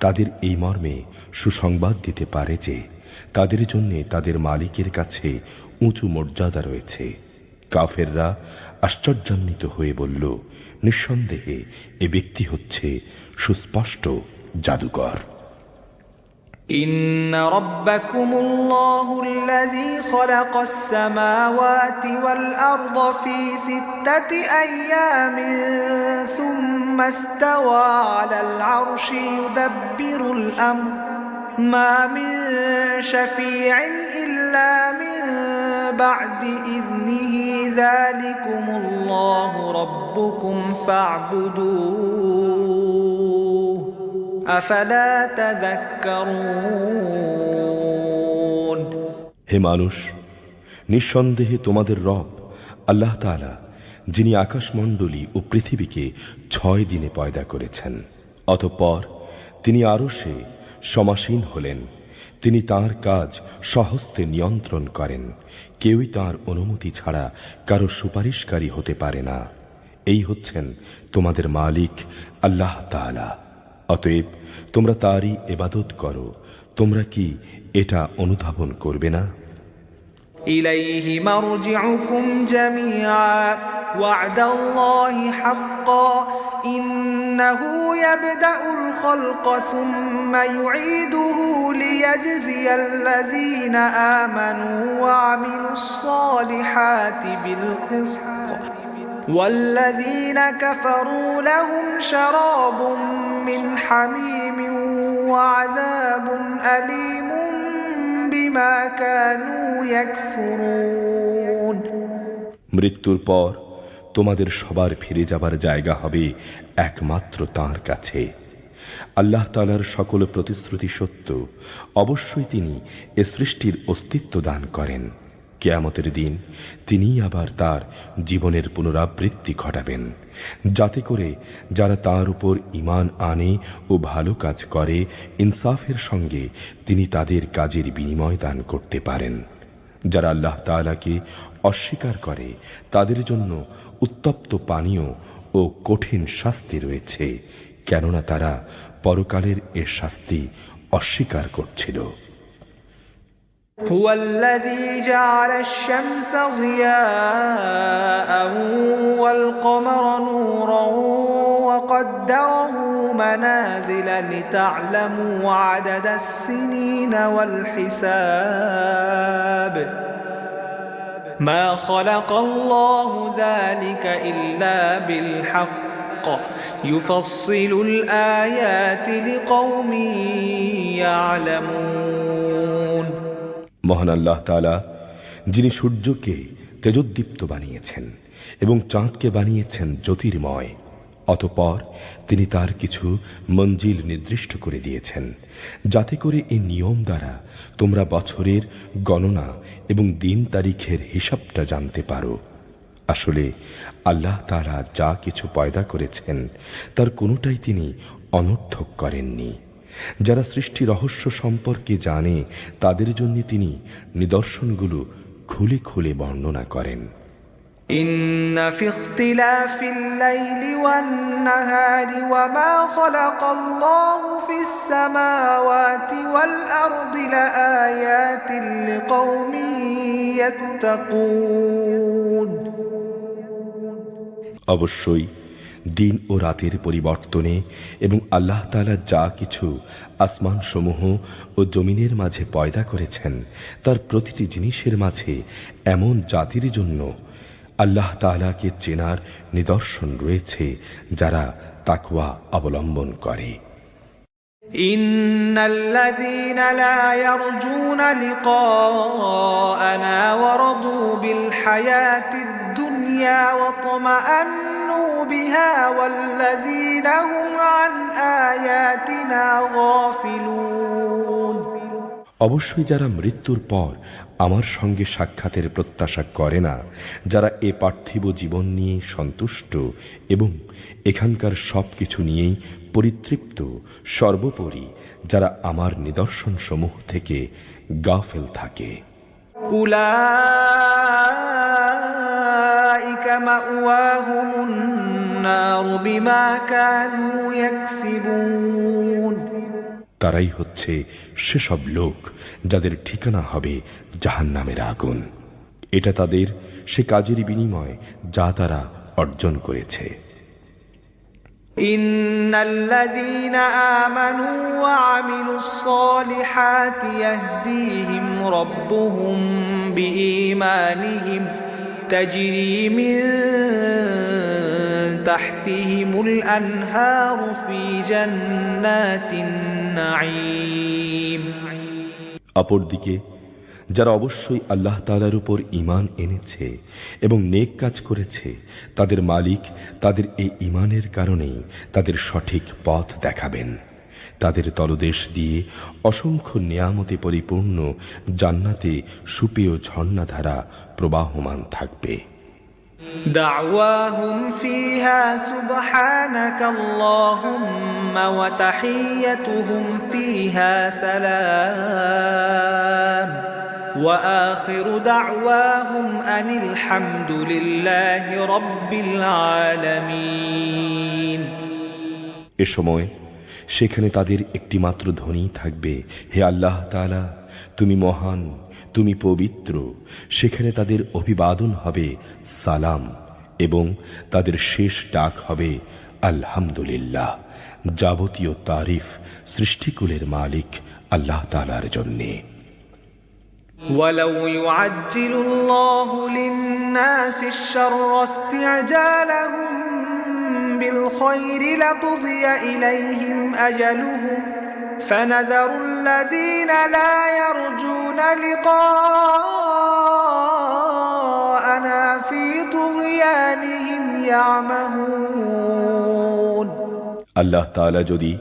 S2: তাদের এই মর্মে সুসংবাদ দিতে পারে যে তাদের জন্য তাদের মালিকের কাছে উঁচু মর্যাদা রয়েছে। কাফেররা আশ্চর্যান্বিত হয়ে বলল, নিঃসন্দেহে এ ব্যক্তি হচ্ছে সুস্পষ্ট জাদুকর।
S1: إن ربكم الله الذي خلق السماوات والأرض في 6 أيام ثم استوى على العرش يدبر الأمر ما من شفيع إلا من بعد إذنه ذلكم الله ربكم فاعبدوه أفلا تذكرون।
S2: হে মানুষ, নিঃসন্দেহে তোমাদের রব আল্লাহ তাআলা, যিনি আকাশমণ্ডলী ও পৃথিবীকে 6 দিনে পয়দা করেছেন, অতঃপর তিনি আরশে সমাসীন হলেন। তিনি তাঁর কাজ স্বহস্তে নিয়ন্ত্রণ করেন, কেউই তাঁর অনুমতি ছাড়া কারো সুপারিশকারী হতে পারে না। এই হচ্ছেন তোমাদের মালিক আল্লাহ তাআলা, অতএব তোমরা তারই ইবাদত করো। তোমরা কি এটা অনুধাবন করবে না?
S1: إليه مرجعكم جميعا وعد الله حقا إن إنه يبدأ الخلق ثم يعيده ليجزي الذين آمنوا وعملوا الصالحات بالقسط والذين كفروا لهم شراب من حميم وعذاب أليم بما كانوا يكفرون
S2: মৃত্যুর পর তোমাদের সবার ফিরে যাবার জায়গা হবে একমাত্র তাঁর কাছে। আল্লাহ তাআলার সকল প্রতিশ্রুতি সত্য। অবশ্যই তিনি এ সৃষ্টির অস্তিত্ব দান করেন। কিয়ামতের দিন তিনি আবার তার জীবনের পুনরাবৃত্তি ঘটাবেন, যাতে করে যারা তার উপর ঈমান আনে ও ভালো কাজ করে ইনসাফের সঙ্গে তিনি তাদের কাজের বিনিময় দান করতে পারেন। যারা আল্লাহ তাআলাকে অস্বীকার করে তাদের জন্য উত্তপ্ত পানীয় ও কঠিন শাস্তি রয়েছে, কেননা তারা পরকালের এ শাস্তি অস্বীকার করছিল।
S1: هو الذي جعل الشمس ضياء والقمر نورا وقدره منازل لتعلموا عدد السنين والحساب ما خلق الله ذلك إلا بالحق يفصل الآيات لقوم يعلمون।
S2: মহান আল্লাহ তাআলা যিনি সূর্যকে তেজোদ্দীপ্ত বানিয়েছেন এবং চাঁদকে বানিয়েছেন জ্যোতির্ময়, অতঃপর তিনি তার কিছু মঞ্জিল নির্দিষ্ট করে দিয়েছেন, যাতে করে এই নিয়ম দ্বারা তোমরা বছরের গণনা এবং দিন তারিখের হিসাবটা জানতে পারো। আসলে আল্লাহ তাআলা যা কিছু পয়দা করেছেন তার কোনোটাই তিনি অনর্থক করেননি। যারা সৃষ্টি রহস্য সম্পর্কে জানে তাদের জন্য তিনি নিদর্শনগুলো খুলে খুলে বর্ণনা করেন।
S1: إن في اختلاف الليل والنهار وما خلق الله في السماوات والأرض لآيات لقوم يتقون।
S2: অবশ্যই দিন ও রাতের পরিবর্তনে এবং আল্লাহ তাআলা যা কিছু আসমান সমূহ ও জমিনের মাঝে পয়দা করেছেন তার প্রতিটি জিনিসের মাঝে এমন জাতির জন্য আল্লাহ তাআলাকে চেনার নিদর্শন রয়েছে যারা তাকওয়া অবলম্বন করে।
S1: إن الذين لا يرجون لقاءنا ورضوا بالحياة الدنيا واطمأنوا بها والذين هم عن آياتنا غافلون।
S2: অবশ্যই যারা মৃত্যুর পর আমার সঙ্গে সাক্ষাতের প্রত্যাশা করে না, যারা এ পার্থিব জীবন নিয়ে সন্তুষ্ট এবং এখানকার সব কিছু নিয়েই পরিতৃপ্ত, সর্বোপরি যারা আমার নিদর্শন সমূহ থেকে গাফেল থাকে,
S1: উলাইকা মাওয়াহুমুন নার বিমা কানু ইয়াকসিবুন।
S2: তারাই হচ্ছে সেসব লোক যাদের ঠিকানা হবে জাহান্নামের আগুন। এটা তাদের সে কাজের বিনিময় যা তারা অর্জন করেছে।
S1: ইন্নাল্লাযীনা আমানু ওয়া আমিলুস সালিহাতি ইয়াহদিহিম রাব্বুহুম বিঈমানিহিম তাজরি মিন তাহতিহিমুল আনহারু ফি জান্নাতিন নাঈম।
S2: অপরদিকে যারা অবশ্যই আল্লাহ তাআলার উপর ঈমান এনেছে এবং নেক কাজ করেছে, তাদের মালিক তাদের এই ঈমানের কারণেই তাদের সঠিক পথ দেখাবেন। তাদের তলদেশ দিয়ে অসংখ্য নিয়ামতে পরিপূর্ণ জান্নাতে সুপেয় ঝর্ণাধারা প্রবাহমান থাকবে।
S1: দাওয়াহুম ফিহা সুবহানাকাল্লাহুম্মা ওয়া তাহিয়্যাতুহুম ফিহা সালাম ওয়া আখিরু দাওয়াহুম আনিল হামদুলিল্লাহি রাব্বিল আলামিন।
S2: এ সময় সেখানে তাদের একটি মাত্র ধ্বনি থাকবে, হে আল্লাহ তাআলা, তুমি মহান, তুমি পবিত্র। সেখানে তাদের অভিবাদন হবে সালাম এবং তাদের শেষ ডাক হবে আলহামদুলিল্লাহ, যাবতীয় তারিফ সৃষ্টিকুলের মালিক আল্লাহ তাআলার জন্যে।
S1: ولو يعجل الله للناس الشر استعجالهم بالخير لقضي إليهم أجلهم فنذر الذين لا يرجون لقاءنا في طغيانهم يعمهون।
S2: আল্লাহ তাআলা যদি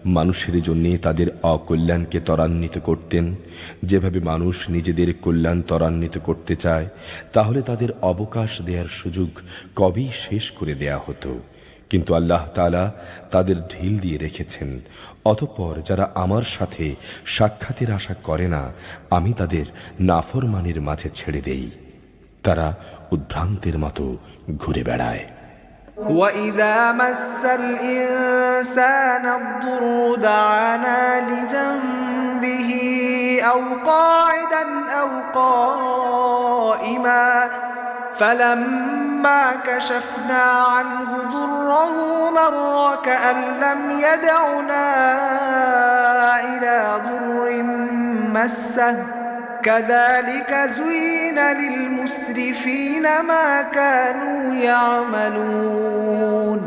S2: মানুষের জন্য তাদের অকল্যাণকে ত্বরান্বিত করতেন, যেভাবে মানুষ নিজেদের কল্যাণ ত্বরান্বিত করতে চায়, তাহলে তাদের অবকাশ দেওয়ার সুযোগ কবেই শেষ করে দেয়া হতো। কিন্তু আল্লাহ তাআলা তাদের ঢিল দিয়ে রেখেছেন। অতঃপর যারা আমার সাথে সাক্ষাতের আশা করে না, আমি তাদের নাফরমানির মাঝে ছেড়ে দেই। তারা উদ্ভ্রান্তের মতো ঘুরে বেড়ায়।
S1: وَإِذَا مَسَّ الْإِنسَانَ الضُّرُّ دَعَانَا لِجَنبِهِ أَوْ قَاعِدًا أَوْ قَائِمًا فَلَمَّا كَشَفْنَا عَنْهُ ضُرَّهُ مَرَّ كَأَن لَّمْ يَدْعُنَا إِلَى ضُرٍّ مَّسَّهُ كذلك زين للمسرفين ما كانوا يعملون।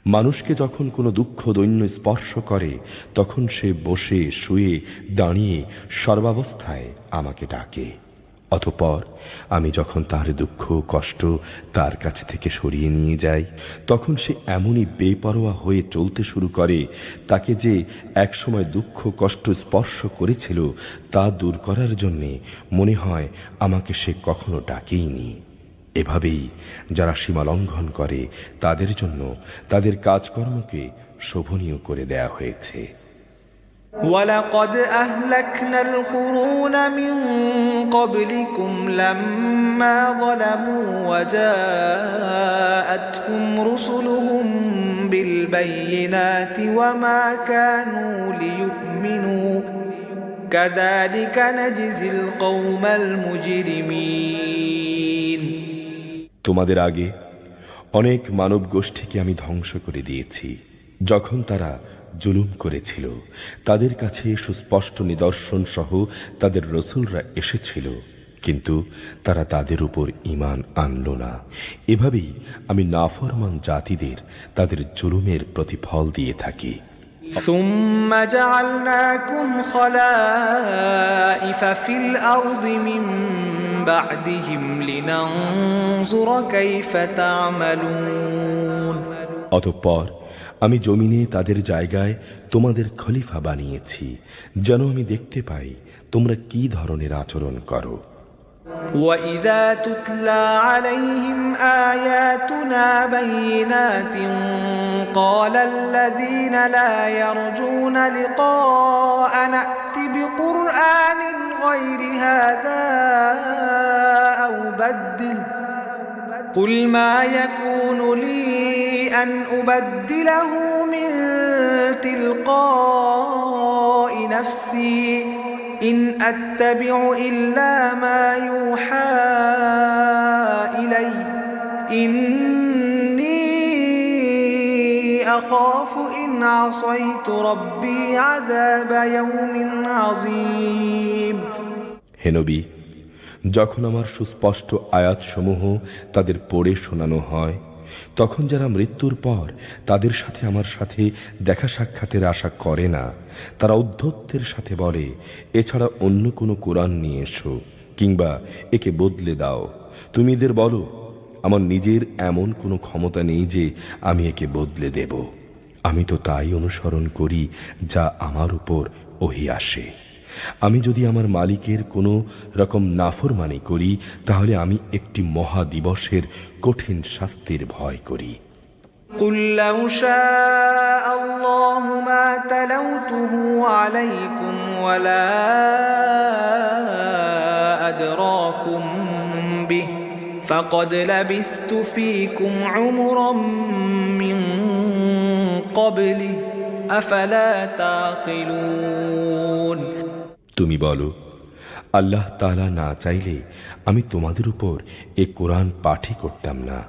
S2: মানুষকে যখন কোনো দুঃখ দৈন্য স্পর্শ করে, তখন সে বসে শুয়ে দাঁড়িয়ে সর্বাবস্থায় আমাকে ডাকে। অতঃপর আমি যখন তার দুঃখ কষ্ট তার কাছ থেকে সরিয়ে নিয়ে যাই, তখন সে এমনই বেপরোয়া হয়ে চলতে শুরু করে, তাকে যে একসময় দুঃখ কষ্ট স্পর্শ করেছিল তা দূর করার জন্যে মনে হয় আমাকে সে কখনো ডাকেইনি। এভাবেই যারা সীমালঙ্ঘন করে তাদের জন্য তাদের কাজকর্মকে শোভনীয় করে দেয়া হয়েছে।
S1: وَلَقَدْ أَهْلَكْنَا الْقُرُونَ مِنْ قَبْلِكُمْ لَمَّا ظَلَمُوا وَجَاءَتْهُمْ رُسُلُهُم بِالْبَيِّنَاتِ وَمَا كَانُوا لِيُؤْمِنُوا كَذَلِكَ نَجْزِي الْقَوْمَ الْمُجْرِمِينَ।
S2: তোমাদের আগে অনেক মানব গোষ্ঠীকে আমি ধ্বংস করে দিয়েছি। যখন তারা জুলুম করেছিল, তাদের কাছে সুস্পষ্ট নিদর্শন সহ তাদের রসুলরা এসেছিল, কিন্তু তারা তাদের উপর ঈমান আনল না। এভাবেই আমি নাফরমান জাতিদের তাদের জুলুমের প্রতিফল দিয়ে থাকি।
S1: ثم جعلناكم خلائف في الأرض من بعدهم لننظر كيف تعملون।
S2: অতঃপর আমি জমিনে তাদের জায়গায় তোমাদের খলিফা বানিয়েছি, যেন আমি দেখতে পাই তোমরা কি ধরনের আচরণ করো।
S1: وَإِذَا تُتْلَى عَلَيْهِمْ آيَاتُنَا بَيِّنَاتٍ قَالَ الَّذِينَ لَا يَرْجُونَ لِقَاءَنَا ائْتِ بِقُرْآنٍ غَيْرِ هَذَا أَوْ بَدِّلْهُ قُلْ مَا يَكُونُ لِي أَنْ أُبَدِّلَهُ مِنْ تِلْقَاءِ نَفْسِي إِنْ أَتَّبِعُ إِلَّا مَا يُوحَى إِلَيَّ إِنِّي أَخَافُ إِنْ عَصَيْتُ رَبِّي عَذَابَ يَوْمٍ عَظِيمٍ।
S2: হে নবী, যখন আমার সুস্পষ্ট আয়াতসমূহ তাদের পড়ে শোনানো হয়, তখন যারা মৃত্যুর পর তাদের সাথে আমার সাথে দেখা সাক্ষাতের আশা করে না, তারা ঔদ্ধত্যের সাথে বলে, এছাড়া অন্য কোনো কোরআন নিয়ে এসো, কিংবা একে বদলে দাও। তুমি এদের বলো, আমার নিজের এমন কোনো ক্ষমতা নেই যে আমি একে বদলে দেব। আমি তো তাই অনুসরণ করি যা আমার উপর ওহী আসে। আমি যদি আমার মালিকের কোনো রকম নাফরমানি করি, তাহলে আমি একটি মহা দিবসের কঠিন শাস্তির ভয় করি।
S1: قُلْ لَوْ شَاءَ اللَّهُ مَا تَلَوْتُهُ عَلَيْكُمْ وَلَا أَدْرَاكُمْ بِهِ فَقَدْ لَبِثْتُ فِيكُمْ عُمُرًا مِّن قَبْلِهِ أَفَلَا تَعْقِلُونَ।
S2: তুমি বলো, আল্লাহ তাআলা না চাইলে আমি তোমাদের উপর এ কোরআন পাঠই করতাম না,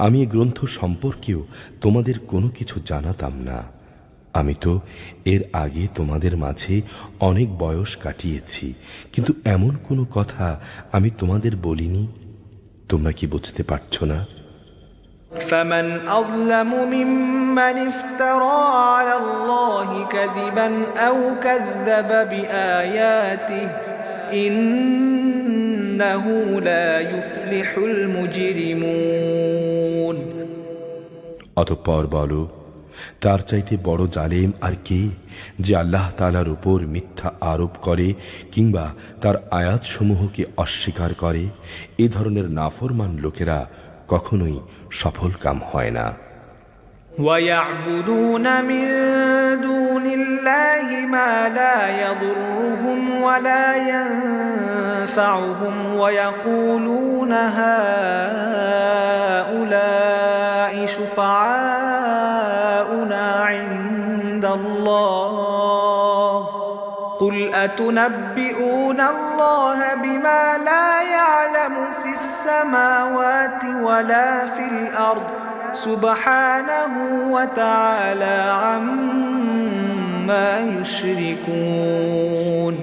S2: আমি এই গ্রন্থ সম্পর্কেও তোমাদের কোনো কিছু জানাতাম না। আমি তো এর আগে তোমাদের মাঝে অনেক বয়স কাটিয়েছি, কিন্তু এমন কোনো কথা আমি তোমাদের বলিনি। তোমরা কি বুঝতে পারছো না?
S1: فمن أظلم ممن افترى على الله كذبا أو كذب بآياته إنه لا يفلح المجرمون।
S2: অতঃপর বলো, তার চাইতে বড় জালেম আর কে, যে আল্লাহ তাআলার উপর মিথ্যা আরোপ করে কিংবা তার আয়াতসমূহকে অস্বীকার করে। এ ধরনের নাফরমান লোকেরা কখনোই সফল কাম হয় না।
S1: ويعبدون من دون الله ما لا يضرهم ولا ينفعهم ويقولون هؤلاء شفعاؤنا عند الله قل أتنبئون الله بما لا يعلم في السماوات ولا في الأرض سبحانه وتعالى عما يشركون।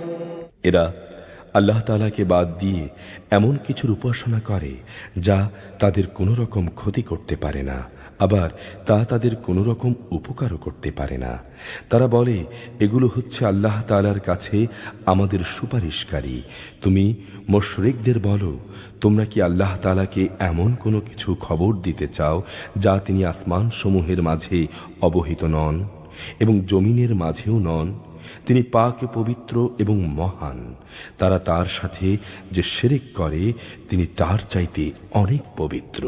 S2: এরা আল্লাহ তাআলাকে বাদ দিয়ে এমন কিছুর উপাসনা করে যা তাদের কোনো রকম ক্ষতি করতে পারে না, আবার তা তাদের কোনো রকম উপকারও করতে পারে না। তারা বলে এগুলো হচ্ছে আল্লাহ তাআলার কাছে আমাদের সুপারিশকারী। তুমি মুশরিকদের বলো, তোমরা কি আল্লাহ তাআলাকে এমন কোনো কিছু খবর দিতে চাও যা তিনি আসমান সমূহের মাঝে অবহিত নন এবং জমিনের মাঝেও নন? তিনি পাক পবিত্র এবং মহান। তারা তার সাথে যে শিরক করে তিনি তার চাইতে অনেক পবিত্র।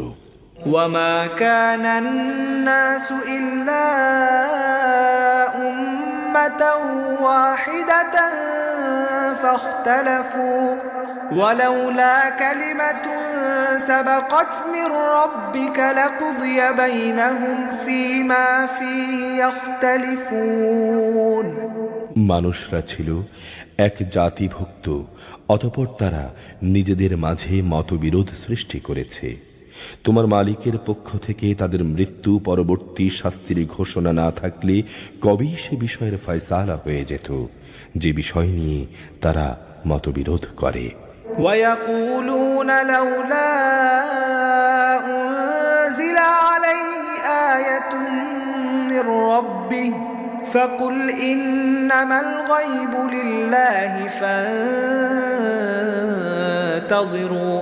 S1: وما كان الناس إلا أمة واحدة فاختلفوا ولولا كلمة سبقت من ربك لقضي بينهم فيما فيه يختلفون।
S2: মানুষরা ছিল এক জাতিভুক্ত, অতঃপর তারা নিজেদের মাঝে মতবিরোধ সৃষ্টি করেছে। তোমার মালিকের পক্ষ থেকে তাদের মৃত্যু পরবর্তী শাস্তির ঘোষণা না থাকলে কবেই সে বিষয়ের ফয়সালা হয়ে যেত, যে বিষয় নিয়ে তারা মতবিরোধ করে।
S1: ويقولون لولا أنزل عليه آية من ربه فقل إنما الغيب لله فانتظروا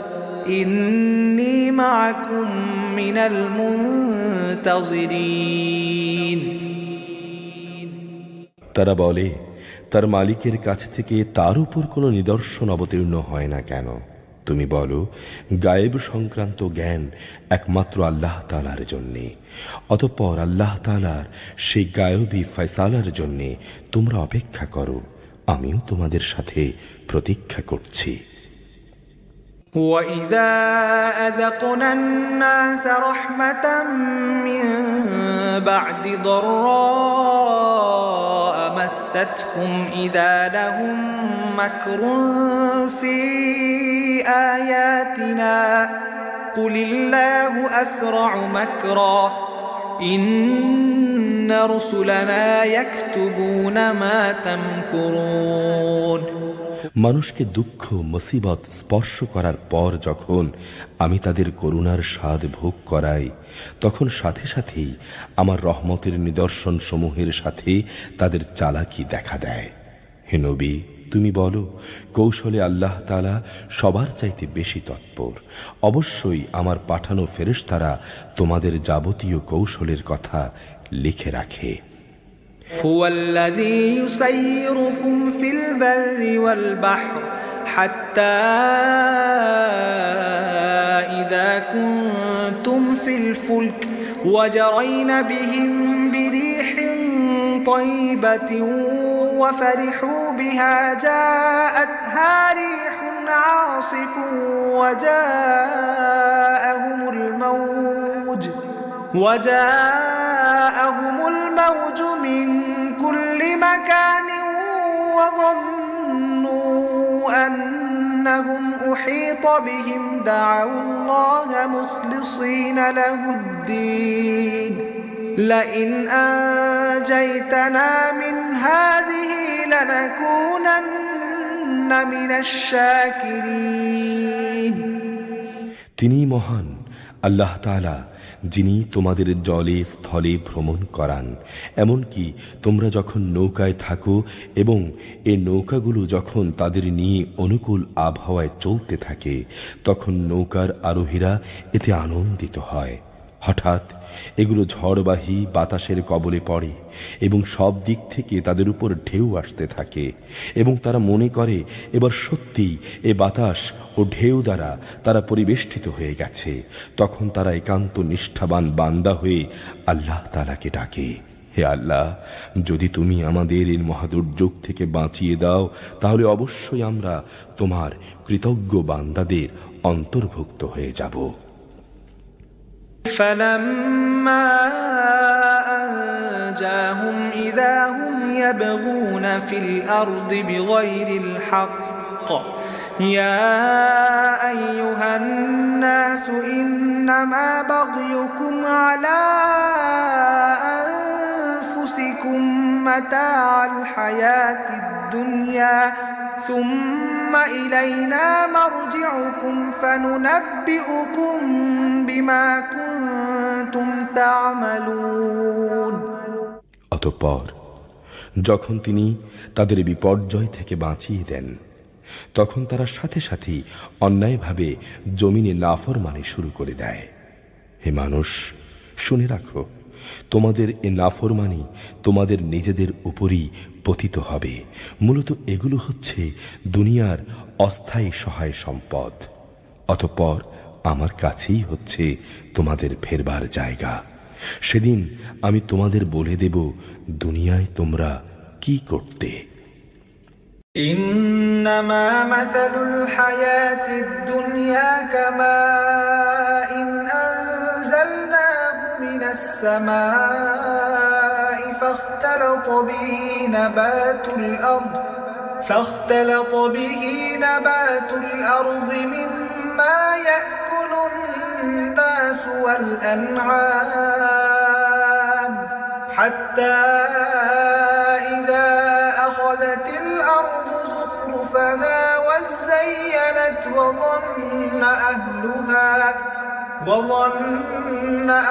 S1: إني معكم من المنتظرين।
S2: তারা বলে, তার মালিকের কাছ থেকে তার উপর কোনো নিদর্শন অবতীর্ণ হয় না কেন? তুমি বলো, গায়েব সংক্রান্ত জ্ঞান একমাত্র আল্লাহ তাআলার জন্যে। অতঃপর আল্লাহ তাআলার সেই গায়েবী ফয়সালার জন্যে তোমরা অপেক্ষা করো, আমিও তোমাদের সাথে প্রতীক্ষা করছি।
S1: وَإِذَا أَذَقْنَا النَّاسَ رَحْمَةً مِّن بَعْدِ ضَرَّاءَ مَسَّتْهُمْ إِذَا لَهُم مَّكْرٌ فِي آيَاتِنَا قُلِ اللَّهُ أَسْرَعُ مَكْرًا إِنَّ رُسُلَنَا يَكْتُبُونَ مَا تَمْكُرُونَ।
S2: মানুষকে দুঃখ মুসিবত স্পর্শ করার পর যখন আমি তাদের করুণার স্বাদ ভোগ করাই, তখন সাথে সাথেই আমার রহমতের নিদর্শন সমূহের সাথে তাদের চালাকি দেখা দেয়। হে নবী, তুমি বলো, কৌশলে আল্লাহ তাআলা সবার চাইতে বেশি তৎপর। অবশ্যই আমার পাঠানো ফেরেশতারা তোমাদের যাবতীয় কৌশলের কথা লিখে রাখে।
S1: هو الذي يسيركم في البر والبحر حتى إذا كنتم في الفلك وجرين بهم بريح طيبة وفرحوا بها جاءتها ريح عاصف وجاءهم الموج من كل مكان وظنوا أنهم أحيط بهم دعوا الله مخلصين له الدين لئن أنجيتنا من هذه لنكونن من الشاكرين
S2: তিনি মহান আল্লাহ তাআলা, যিনি তোমাদের জলে স্থলে ভ্রমণ করান, এমনকি তোমরা যখন নৌকায় থাকো এবং এ নৌকাগুলো যখন তাদের নিয়ে অনুকূল আবহাওয়ায় চলতে থাকে তখন নৌকার আরোহীরা এতে আনন্দিত হয়। হঠাৎ এগুলো ঝড়বাহী বাতাসের কবলে পড়ে এবং সব দিক থেকে তাদের উপর ঢেউ আসতে থাকে এবং তারা মনে করে এবার সত্যিই এ বাতাস ও ঢেউ দ্বারা তারা পরিবেষ্টিত হয়ে গেছে। তখন তারা একান্ত নিষ্ঠাবান বান্দা হয়ে আল্লাহ তাআলাকে ডাকে, হে আল্লাহ, যদি তুমি আমাদের এই মহাদুর্যোগ থেকে বাঁচিয়ে দাও তাহলে অবশ্যই আমরা তোমার কৃতজ্ঞ বান্দাদের অন্তর্ভুক্ত হয়ে যাব।
S1: فلما أنجاهم إذا هم يبغون في الأرض بغير الحق يا أيها الناس إنما بغيكم على أنفسكم متاع الحياة الدنيا ثم إلينا مرجعكم فننبئكم بما كنتم تعملون
S2: অতঃপর যখন তিনি তাদের বিপর্যয় থেকে বাঁচিয়ে দেন তখন তারা সাথে সাথেই অন্যায়ভাবে জমিনে নাফরমানি শুরু করে দেয়। হে মানুষ, শুনে রাখো, তোমাদের এ নাফরমানি তোমাদের নিজেদের উপরই পতিত হবে। মূলত এগুলো হচ্ছে দুনিয়ার অস্থায়ী সহায় সম্পদ। অতঃপর আমার কাছেই হচ্ছে তোমাদের ফেরবার জায়গা। সেদিন আমি তোমাদের বলে দেব দুনিয়ায় তোমরা কি করতে।
S1: إنما مثل الحياة الدنيا كماء أنزلناه من السماء فاختلط به نبات الأرض مما يأكل الناس والأنعام حتى إذا أخذت الأرض زخرفها وزينت وظن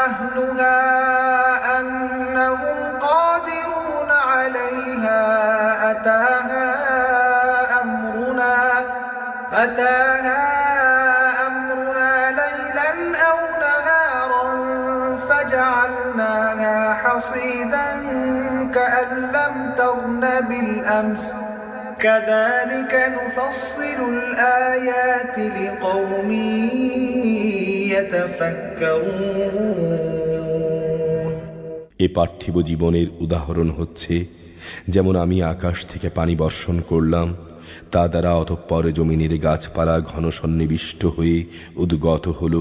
S1: أهلها أنهم قادرون عليها أتاها أمرنا ليلا أو نهارا فجعلناها حصيدا كأن لم تغن بالأمس كذلك نفصل الآيات لقوم يتفكرون
S2: এ পার্থিব জীবনের উদাহরণ হচ্ছে যেমন আমি আকাশ থেকে পানি বর্ষণ করলাম, তা দ্বারা অতঃপর জমিনের গাছপালা ঘন সন্নিবিষ্ট হয়ে উদ্গত হল,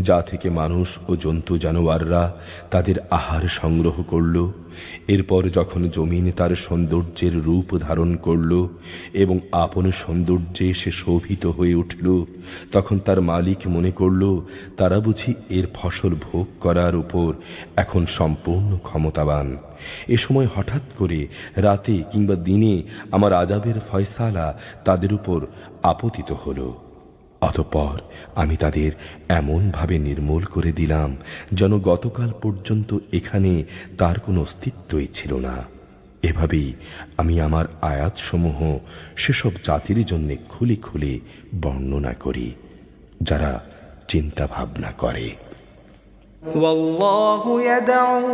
S2: যা থেকে মানুষ ও জন্তু জানোয়াররা তাদের আহার সংগ্রহ করল। এরপর যখন জমিন তার সৌন্দর্যের রূপ ধারণ করল এবং আপন সৌন্দর্যে সে শোভিত হয়ে উঠল, তখন তার মালিক মনে করল তারা বুঝি এর ফসল ভোগ করার উপর এখন সম্পূর্ণ ক্ষমতাবান। এ সময় হঠাৎ করে রাতে কিংবা দিনে আমার আযাবের ফয়সালা তাদের উপর আপতিত হল। অতঃপর আমি তাদের এমনভাবে নির্মূল করে দিলাম যেন গতকাল পর্যন্ত এখানে তার কোনো অস্তিত্বই ছিল না। এভাবেই আমি আমার আয়াতসমূহ সেসব জাতির জন্য খুলে খুলে বর্ণনা করি যারা চিন্তা ভাবনা করে।
S1: والله يدعو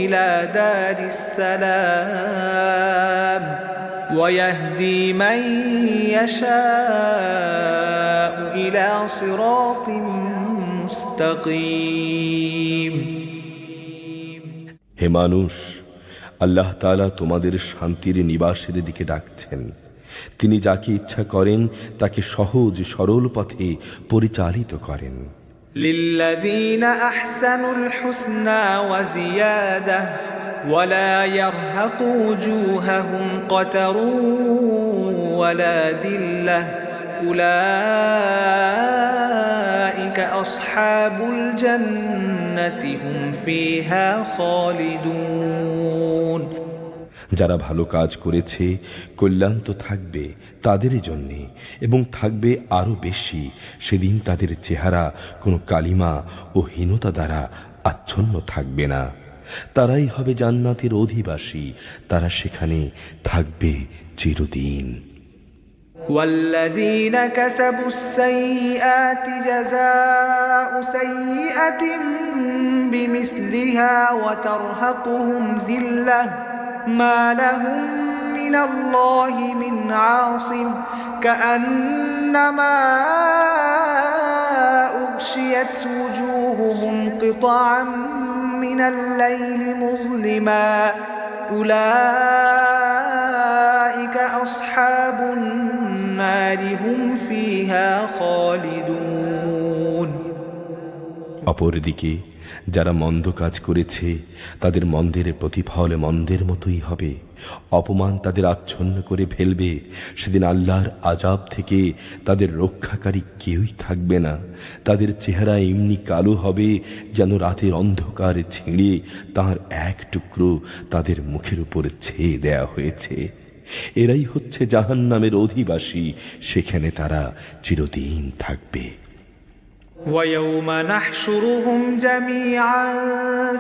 S1: إلى دار السلام ويهدي من يشاء إلى صراط مستقيم
S2: হে মানুষ, আল্লাহ তাআলা তোমাদের শান্তির নিবাসের দিকে ডাকছেন। তিনি যাকে ইচ্ছা করেন তাকে সহজ সরল পথে পরিচালিত করেন।
S1: للذين أحسنوا الحسنى وزيادة ولا يرهق وجوههم قتر ولا ذلة أولئك أصحاب الجنة هم فيها خالدون
S2: যারা ভালো কাজ করেছে কল্যাণ তো থাকবে তাদেরই জন্যে এবং থাকবে আরো বেশি। সেদিন তাদের চেহারা কোনো কালিমা ও হীনতা দ্বারা আচ্ছন্ন থাকবে না। তারাই হবে জান্নাতের অধিবাসী, তারা সেখানে থাকবে চিরদিন।
S1: والذين كسبوا السيئات جزاء سيئة بمثلها وترهقهم ذلة ما لهم من الله من عاصم كأنما أغشيت وجوههم قطعا من الليل مظلما أولئك أصحاب النار هم فيها خالدون
S2: অপরদিকে যারা মন্দ কাজ করেছে তাদের মন্দের প্রতিফল মন্দের মতোই হবে। অপমান তাদের আচ্ছন্ন করে ফেলবে। সেদিন আল্লাহর আযাব থেকে তাদের রক্ষাকারী কেউই থাকবে না। তাদের চেহারা এমনি কালো হবে যেন রাতের অন্ধকার ছিঁড়ে তার এক টুকরো তাদের মুখের উপর ছেয়ে দেয়া হয়েছে। এরাই হচ্ছে জাহান্নামের অধিবাসী, সেখানে তারা চিরদিন থাকবে।
S1: ويوم نحشرهم جميعا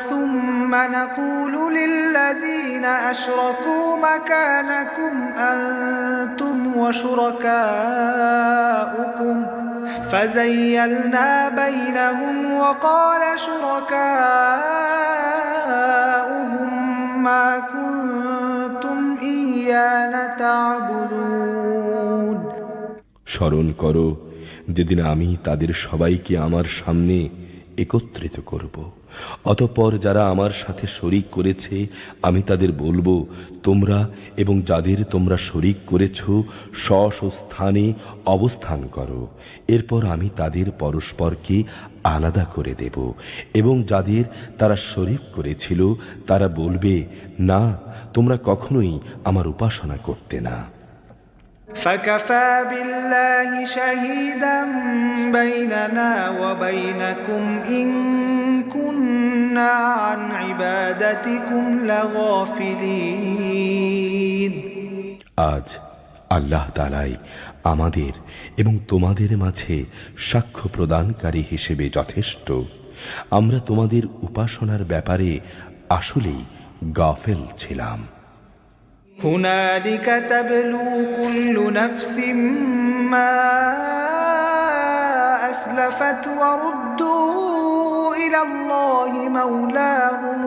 S1: ثم نقول للذين أشركوا مكانكم أنتم وشركاؤكم فزيلنا بينهم وقال شركاؤهم ما كنتم إيانا تعبدون
S2: স্মরণ করো যেদিন আমি তাদের সবাইকে আমার সামনে একত্রিত করব। অতঃপর যারা আমার সাথে শরিক করেছে আমি তাদের বলবো, তোমরা এবং যাদের তোমরা শরিক করেছ স্ব স্থানে অবস্থান করো। এরপর আমি তাদের পরস্পরকে আলাদা করে দেব এবং যাদের তারা শরিক করেছিল তারা বলবে, না, তোমরা কখনোই আমার উপাসনা করতে না।
S1: فكفى بالله شهيدا بيننا وبينكم إن كنا عن عبادتكم لغافلين
S2: আজ আল্লাহ তাআলাই আমাদের এবং তোমাদের মাঝে সাক্ষ্য প্রদানকারী হিসেবে যথেষ্ট। আমরা তোমাদের উপাসনার ব্যাপারে আসলেই গাফেল ছিলাম।
S1: هنالك تبلو كل نفس ما أسلفت وردوا إلى الله مولاهم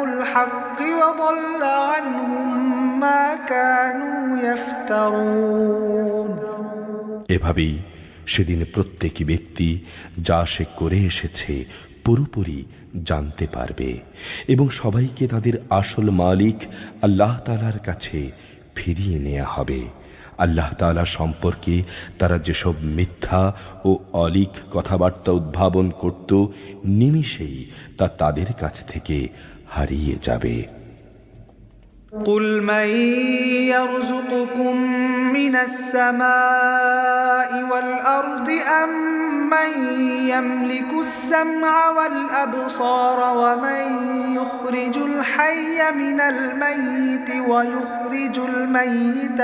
S1: الحق وضل عنهم ما كانوا يفترون
S2: এভাবেই সেদিন প্রত্যেকই ব্যক্তি যা সে করে এসেছে পুরোপুরি জানতে পারবে এবং সবাইকে তাদের আসল মালিক আল্লাহ তাআলার কাছে ফিরিয়ে নেওয়া হবে। আল্লাহ তাআলা সম্পর্কে তারা যেসব মিথ্যা ও অলিক কথাবার্তা উদ্ভাবন করত নিমিষেই তা তাদের কাছ থেকে হারিয়ে যাবে।
S1: قل من يرزقكم من السماء والأرض أم من يملك السمع والأبصار ومن يخرج الحي من الميت ويخرج الميت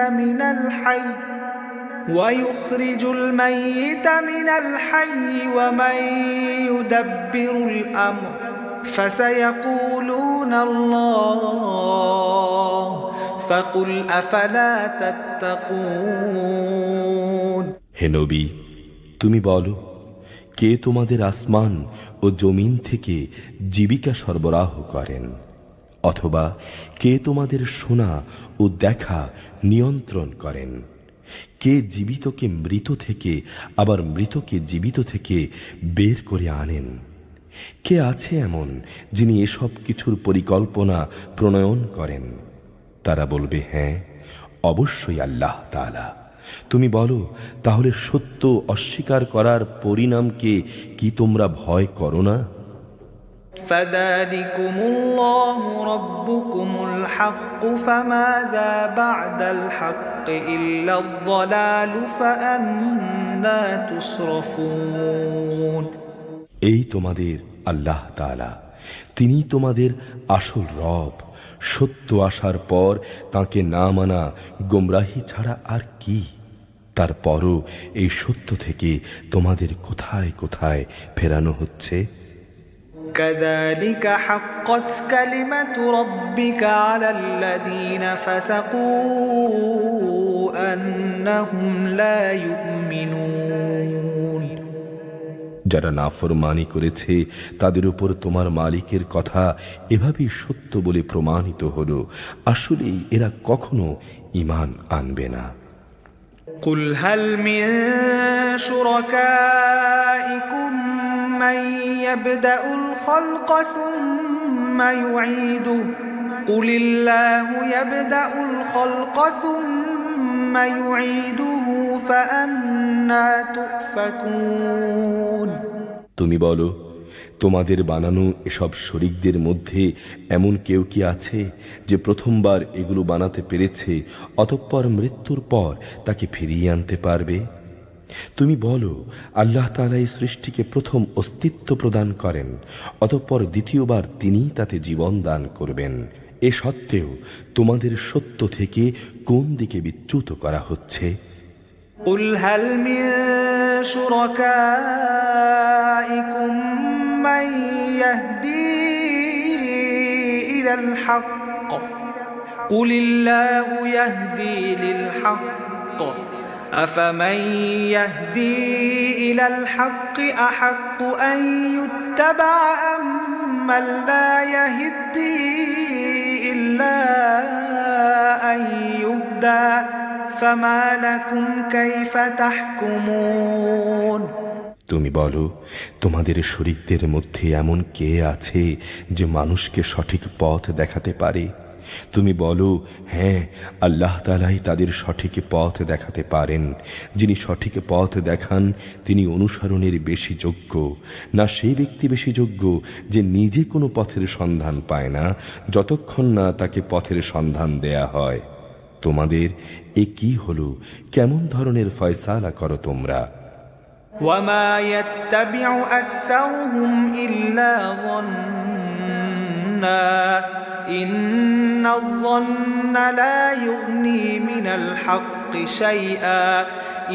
S1: من الحي ومن يدبر الأمر فسيقولون الله فقل أفلا تتقون
S2: হে নবী, তুমি বলো, কে তোমাদের আসমান ও জমিন থেকে জীবিকা সরবরাহ করেন, অথবা কে তোমাদের শোনা ও দেখা নিয়ন্ত্রণ করেন, কে জীবিতকে মৃত থেকে আবার মৃতকে জীবিত থেকে বের করে আনেন, কে আছে এমন যিনি এসব কিছুর পরিকল্পনা প্রণয়ন করেন? তারা বলবে, হ্যাঁ, অবশ্যই আল্লাহ তাআলা। তুমি বলো, তাহলে সত্য অস্বীকার করার পরিণামকে কি তোমরা ভয় করো না?
S1: فذلكم الله ربكم الحق فماذا بعد الحق إلا الضلال فأنى تصرفون
S2: এই তোমাদের আল্লাহ তাআলা, তিনি তোমাদের আসল রব। সত্য আসার পর তাকে না মানা গোমরাহি ছাড়া আর কি? তারপরও এই সত্য থেকে তোমাদের কোথায় কোথায় ফেরানো হচ্ছে।
S1: كذلك حقت كلمة ربك على الذين فسقوا أنهم لا يؤمنون
S2: যারা নাফরমানি করেছে তাদের উপর তোমার মালিকের কথা এভাবেই সত্য বলে প্রমাণিত হলো, আসলেই এরা কখনো ঈমান আনবে না।
S1: قل هل من شركائكم من يبدأ الخلق ثم يعيده قل الله يبدأ الخلق ثم يعيده فأنى تؤفكون
S2: তুমি বলো, তোমাদের বানানো এসব শরীকদের মধ্যে এমন কেউ কি আছে যে প্রথমবার এগুলো বানাতে পেরেছে অতঃপর মৃত্যুর পর তাকে ফিরিয়ে আনতে পারবে? তুমি বলো, আল্লাহ তাআলা এই সৃষ্টিকে প্রথম অস্তিত্ব প্রদান করেন, অতঃপর দ্বিতীয়বার তিনিই তাতে জীবন দান করবেন। এ সত্ত্বেও তোমাদের সত্য থেকে কোন দিকে বিচ্যুত করা হচ্ছে?
S1: قل هل من شركائكم من يهدي إلى الحق قل الله يهدي للحق أفمن يهدي إلى الحق أحق أن يتبع أم من لا يهدي إلا أن يهدى فما لكم كيف تحكمون
S2: তুমি বলো, তোমাদের শরীকদের মধ্যে এমন কে আছে যে মানুষকে সঠিক পথ দেখাতে পারে? তুমি বলো, হ্যাঁ, আল্লাহ তাআলাই তাদের সঠিক পথ দেখাতে পারেন। যিনি সঠিক পথ দেখান তিনি অনুসরণের বেশি যোগ্য। না সেই ব্যক্তি বেশি যোগ্য যে নিজে কোনো পথের সন্ধান পায় না যতক্ষণ না তাকে পথের সন্ধান দেয়া হয়। তোমাদের এ কি হলো? কেমন ধরনের ফয়সালা করো তোমরা?
S1: وما يتبع أكثرهم إلا ظنا إن الظن لا يغني من الحق شيئا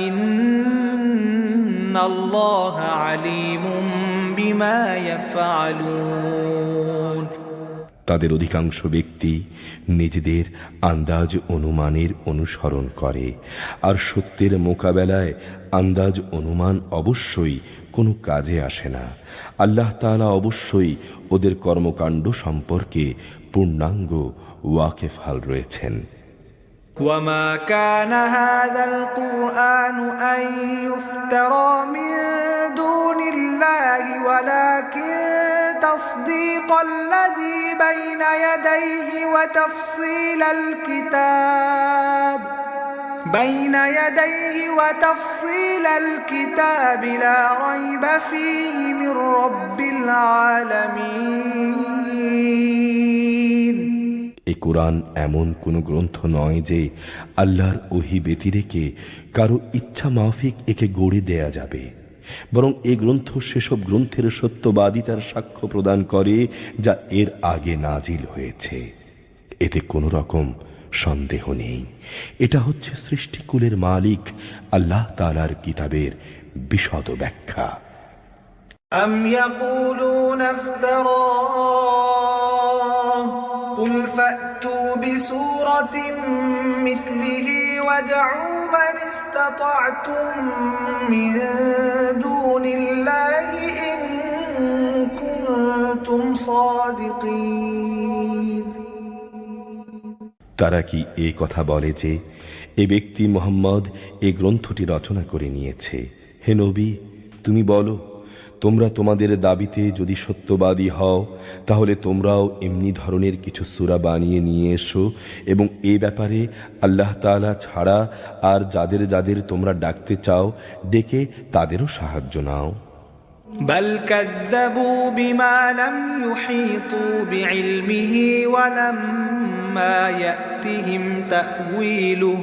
S1: إن الله عليم بما يفعلون
S2: তাদের অধিকাংশ ব্যক্তি নিজেদের আন্দাজ অনুমানের অনুসরণ করে, আর সত্যের মোকাবেলায় আন্দাজ অনুমান অবশ্যই কোনো কাজে আসে না। আল্লাহ তাআলা অবশ্যই ওদের কর্মকাণ্ড সম্পর্কে পূর্ণাঙ্গ ওয়াকিফহাল রয়েছেন।
S1: وما كان هذا القرآن أن يفترى من دون الله ولكن تصديق الذي بين يديه وتفصيل الكتاب لا ريب فيه من رب العالمين
S2: এই কোরআন এমন কোন গ্রন্থ নয় যে আল্লাহর ওহী ব্যতিরেকে কারো ইচ্ছা মাফিক একে গড়ে দেয়া যাবে, বরং এই গ্রন্থ সেসব গ্রন্থের সত্যবাদিতার সাক্ষ্য প্রদান করে যা এর আগে নাজিল হয়েছে। এতে কোনো রকম সন্দেহ নেই। এটা হচ্ছে সৃষ্টিকুলের মালিক আল্লাহ তাআলার কিতাবের বিশদ ব্যাখ্যা।
S1: أم يقولون افتراه قل فأتوا بسورة مثله وادعوا من استطعتم من دون الله إن كنتم صادقين
S2: তারা কি এই কথা বলে যে এ ব্যক্তি মুহাম্মদ এই গ্রন্থটি রচনা করে নিয়েছে? হে নবী, তুমি বলো, তোমরা তোমাদের দাবিতে যদি সত্যবাদী হও তাহলে তোমরাও এমনি ধরনের কিছু সূরা বানিয়ে নিয়ে এসো এবং এই ব্যাপারে আল্লাহ তাআলা ছাড়া আর যাদের যাদের তোমরা ডাকতে চাও ডেকে তাদেরও সাহায্য নাও।
S1: بل كذبوا بما لم يحيطوا بعلمه ولما يأتهم تأويله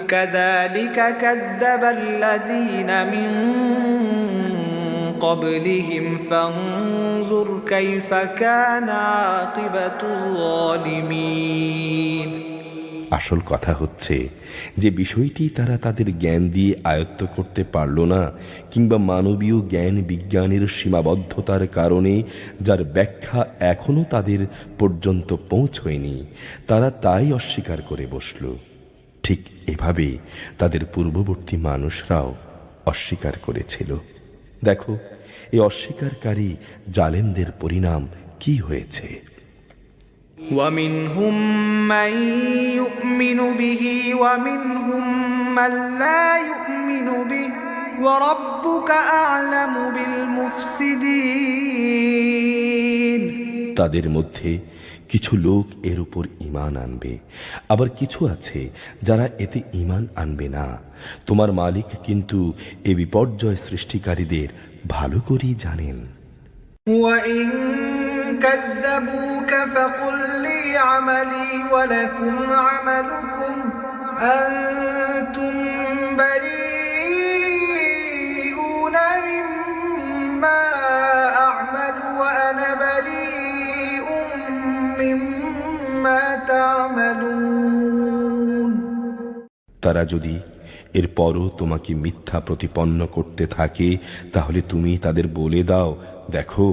S1: كذلك كذب الذين من قبلهم فانظر كيف كان عاقبة الظالمين
S2: আসল কথা হচ্ছে যে বিষয়টি তারা তাদের জ্ঞান দিয়ে আয়ত্ত করতে পারল না, কিংবা মানবীয় জ্ঞান বিজ্ঞানের সীমাবদ্ধতার কারণে যার ব্যাখ্যা এখনো তাদের পর্যন্ত পৌঁছয়নি, তারা তাই অস্বীকার করে বসল। ঠিক এভাবে তাদের পূর্ববর্তী মানুষরাও অস্বীকার করেছিল। দেখো এই অস্বীকারী জালেমদের পরিণাম কি হয়েছে।
S1: ومنهم من يؤمن به ومنهم من لا يؤمن به وربك أعلم بالمفسدين
S2: তাদের মধ্যে কিছু লোক এর উপর ঈমান আনবে, আবার কিছু আছে যারা এতে ঈমান আনবে না। তোমার মালিক কিন্তু এ বিপর্যয় সৃষ্টিকারীদের ভালো করেই জানেন।
S1: وَإِن كَذَّبُوكَ فَقُل لِّي عَمَلِي وَلَكُمْ عَمَلُكُمْ أَنتُمْ بَرِيئُونَ مِمَّا أَعْمَلُ وَأَنَا بَرِيءٌ مِّمَّا تَعْمَلُونَ
S2: তারা যদি এরপরও তোমাকে মিথ্যা প্রতিপন্ন করতে থাকে, তাহলে তুমি তাদের বলে দাও, দেখো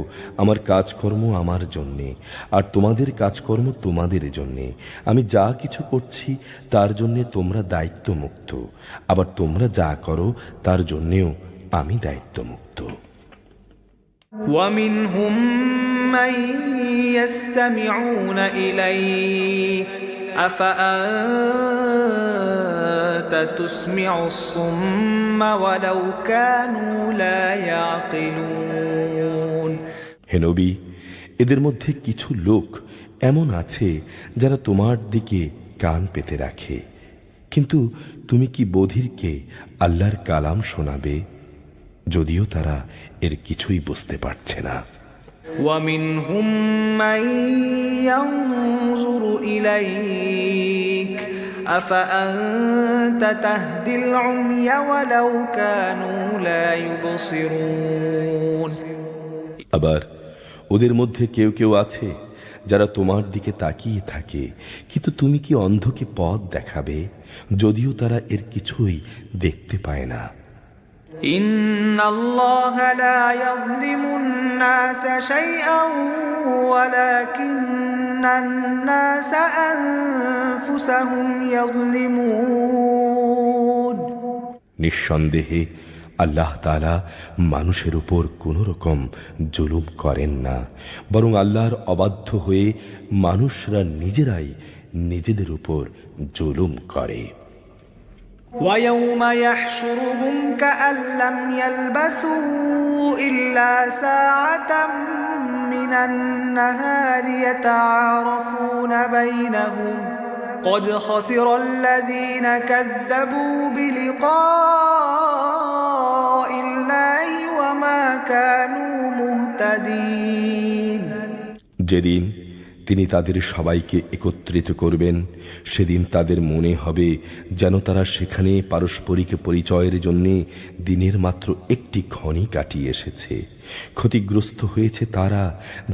S2: আমার কাজকর্ম আমার জন্যে, আর তোমাদের কাজকর্ম তোমাদের জন্যে। আমি যা কিছু করছি তার জন্যে তোমরা দায়িত্বমুক্ত, আবার তোমরা যা করো তার জন্যেও আমি দায়িত্বমুক্ত।
S1: وَمِنْهُمْ مَنْ يَسْتَمِعُونَ إِلَيْكَ أَفَأَنْتَ تُسْمِعُ الصُّمَّ وَلَوْ كَانُوا لَا يَعْقِلُونَ
S2: হে নবী, এদের মধ্যে কিছু লোক এমন আছে যারা তোমার দিকে কান পেতে রাখে, কিন্তু তুমি কি বধিরকে আল্লাহর কালাম শোনাবে, যদিও তারা এর কিছুই বুঝতে পারছে না।
S1: وَمِنْهُمْ مَنْ يَنْظُرُ إِلَيْكَ أَفَأَنْتَ تَهْدِي الْعُمْيَ وَلَوْ كَانُوا لَا يُبْصِرُونَ
S2: আবার ওদের মধ্যে কেউ কেউ আছে যারা তোমার দিকে তাকিয়ে থাকে, কিন্তু তুমি কি অন্ধকে পথ দেখাবে, যদিও তারা এর কিছুই দেখতে পায় না।
S1: إِنَّ اللَّهَ لَا يَظْلِمُ النَّاسَ شَيْئًا وَلَكِنَّ النَّاسَ أَنفُسَهُمْ يَظْلِمُونَ
S2: নিঃসন্দেহে আল্লাহ তাআলা মানুষের উপর কোনো রকম জুলুম করেন না, বরং আল্লাহর অবাধ্য হয়ে মানুষরা নিজেরাই নিজেদের উপর জুলুম করে।
S1: وَيَوْمَ يَحْشُرُهُمْ كَأَن لَّمْ يَلْبَثُوا إِلَّا سَاعَةً مِّنَ النَّهَارِ يَتَعَارَفُونَ بَيْنَهُمْ قَدْ خَسِرَ الَّذِينَ كَذَّبُوا بِلِقَاءِ اللَّهِ وَمَا كَانُوا مُهْتَدِينَ
S2: যেদিন তিনি তাদের সবাইকে একত্রিত করবেন, সেদিন তাদের মনে হবে যেন তারা সেখানে পারস্পরিক পরিচয়ের জন্য দিনের মাত্র একটি ক্ষণই কাটিয়ে এসেছে। ক্ষতিগ্রস্ত হয়েছে তারা